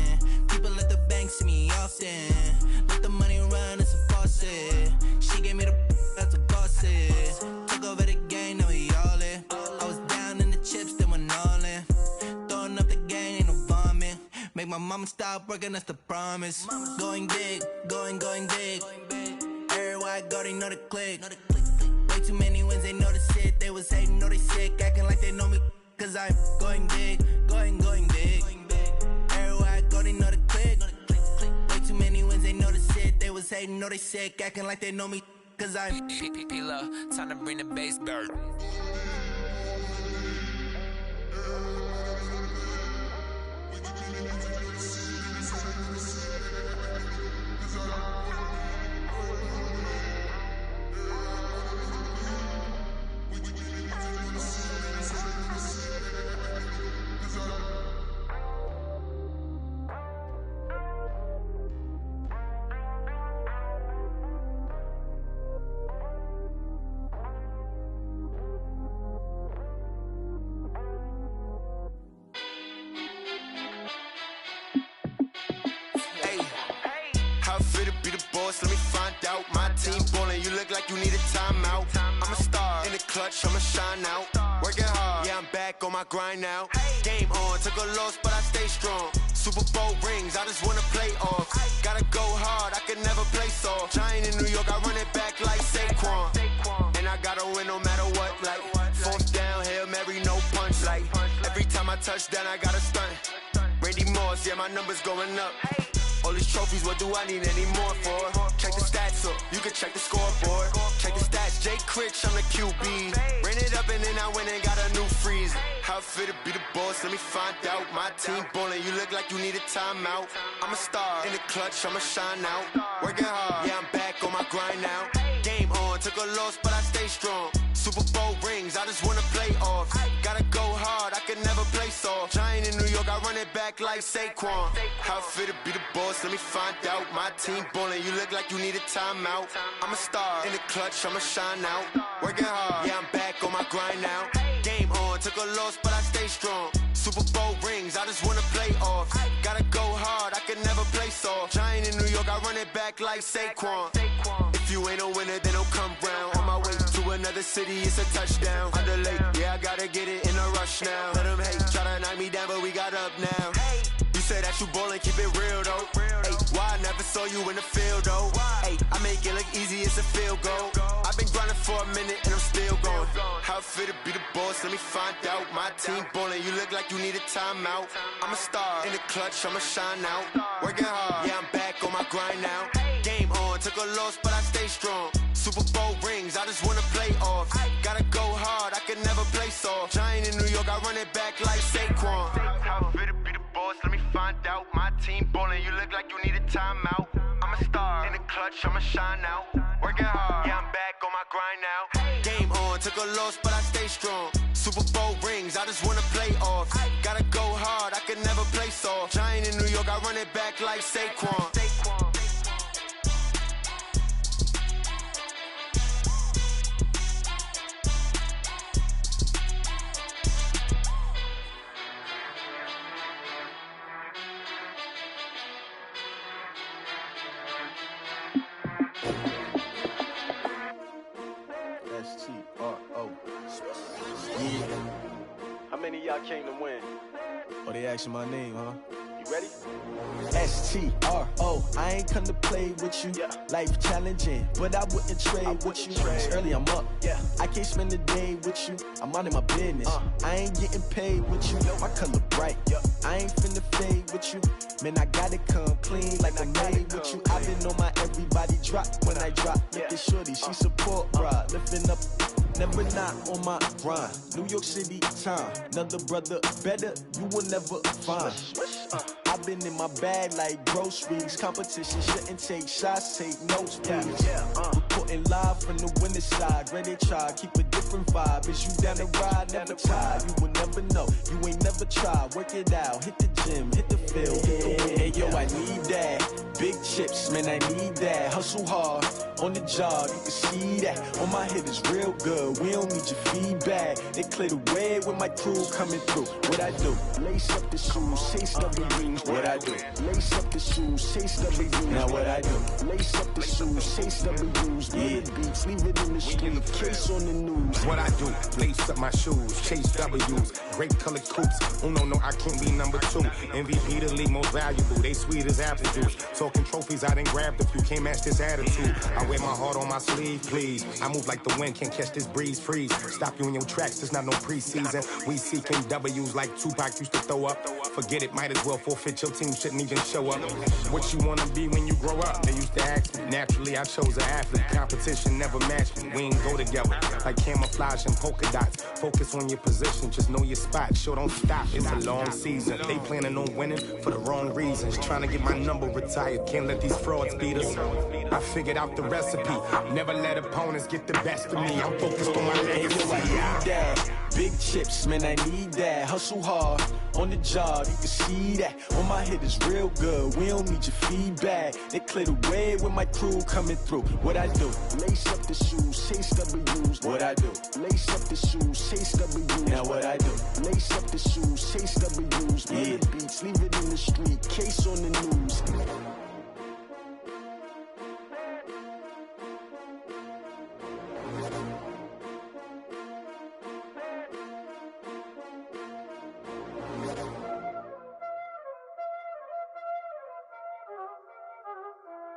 People at the bank see me often. Let the money run, it's a faucet. She gave me the that's a boss it. Took over the game, now we all in. I was down in the chips, then went all in. Throwing up the game, ain't no vomit. Make my mama stop working, that's the promise. Going big, going big. Everywhere I go, they know the click. Way too many wins, they know the shit. They was hating, know they sick, acting like they know me. Cause I'm going big, going big. Everywhere I go, they know the click. Way too many wins, they know the shit. They was hating, know they sick, acting like they know me. Cause I'm P-Love, time to bring the bass bird. Let me find out. My team ballin', you look like you need a timeout. I'm a star in the clutch, I'ma shine out. Working hard, yeah, I'm back on my grind now. Game on, took a loss, but I stay strong. Super Bowl rings, I just wanna play off. Gotta go hard, I can never play soft. Giant in New York, I run it back like Saquon. And I gotta win no matter what, like fourth down, Hail Mary, no punch. Like every time I touch down, I gotta stunt. Randy Moss, yeah, my numbers going up. All these trophies, what do I need any more for? Check the stats up, you can check the scoreboard. Check the stats, Jake Critch, I'm the QB. Ran it up and then I went and got a new freeze. How it fit to be the boss, let me find out. My team ballin', you look like you need a timeout. I'm a star in the clutch, I'ma shine out. Working hard, yeah, I'm back on my grind now. Game on, took a loss, but I stay strong. Super Bowl rings, I just wanna play off. Gotta go hard, I can never play soft. Giant in New York, I run it back like Saquon. How it fit to be the boss, let me find out. My team ballin', you look like you need a timeout. I'm a star in the clutch, I'ma shine out. Working hard, yeah, I'm back on my grind now. Game on, took a loss, but I stay strong. Super Bowl rings, I just wanna play off. Gotta go hard, I can never play soft. Giant in New York, I run it back like Saquon. If you ain't a winner, then don't come round. On my way to another city, it's a touchdown. Underlay, yeah, I gotta get it in a rush now. Let them hate, try to knock me down, but we got up now. You say that you ballin', keep it real though. Hey, why I never saw you in the field though? Hey, I make it look easy, it's a field goal. fit to be the boss, let me find out. My team ballin', you look like you need a timeout. I'm a star in the clutch, I'ma shine out. Working hard, yeah, I'm back on my grind now. Game on, took a loss, but I stay strong. Super Bowl rings, I just wanna play off. Gotta go hard, I can never play soft. Giant in New York, I run it back like Saquon. How fit to be the boss, let me find out. My team ballin', you look like you need a timeout. I'm a star in the clutch, I'ma shine out. Working hard, yeah, I'm back on my grind now. Game on, took a loss, but I stay strong. Super Bowl rings, I just wanna play off. Gotta go hard, I can never play soft. Giant in New York, I run it back like Saquon. S-T-R-O. Yeah. How many of y'all came to win? Oh, they asking my name, huh? You ready? S-T-R-O. I ain't come to play with you. Life challenging, but I wouldn't trade with you. It's early, I'm up. I can't spend the day with you. I'm out of my business. I ain't getting paid with you. My color bright. I ain't finna fade with you. Man, I gotta come clean like I made with you. I've been on my everybody drop when I drop. Look at shorty, she support, bruh. Lifting up, never not on my grind. New York City time, another brother better, you will never find. I've been in my bag like groceries. Competition shouldn't take shots, take notes, please. Reporting live from the winning side. Ready to try, keep a different vibe. Is you down the ride, never tired. You will never know, you ain't never tried. Work it out, hit the gym, hit the field, hit the win. Hey yo, I need that. Big chips, man, I need that. Hustle hard, on the job, you can see that. On my hit is real good, we don't need your feedback. They clear the way with my crew coming through. What I do? Lace up the shoes, chase the rings. What I do? Lace up the shoes, chase the rings. Now what I do? Lace up the shoes, chase the rings. Yeah, beats, leave it in the street, case on the news. What I do? Lace up my shoes, chase W's. Great colored coops. Oh no, I can't be number 2. MVP the league most valuable. They sweet as apple juice. Talking trophies, I done grabbed a few. Can't match this attitude. I wear my heart on my sleeve, please. I move like the wind, can't catch this breeze. Freeze. Stop you in your tracks. There's not no preseason. We seeking W's like Tupac used to throw up. Forget it, might as well forfeit. Your team shouldn't even show up. What you wanna be when you grow up? They used to ask me. Naturally, I chose an athlete. Competition never matched me. We ain't go together like camouflage and polka dots. Focus on your position, just know your spot. Sure, don't stop. It's a long season. They planning on winning for the wrong reasons. Trying to get my number retired. Can't let these frauds beat us. I figured out the recipe. Never let opponents get the best of me. I'm focused on my legacy. I need that. Big chips, man, I need that. Hustle hard, on the job, you can see that. On my hit is real good, we don't need your feedback. They clear the way with my crew coming through. What I do? Lace up the shoes, chase W's. What I do? Lace up the shoes, chase W's. Now what I do? Lace up the shoes, chase W's. Yeah, beats, leave it in the street, case on the news.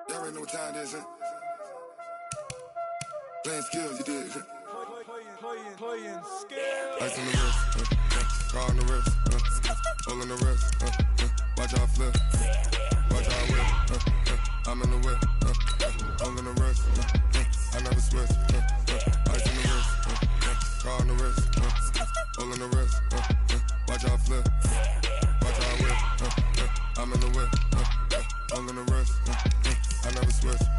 Y'all already know what time it is, huh? Playing skills, you did, huh? Playing skills. Ice on the wrist, car on the wrist, hole in the wrist, watch out flip, watch out whip, I'm in the whip, hole in the wrist, I never switch, ice on the wrist, car on the wrist, hole in the wrist, watch out flip, watch out whip, I'm in the whip, hole in the wrist, I never switch.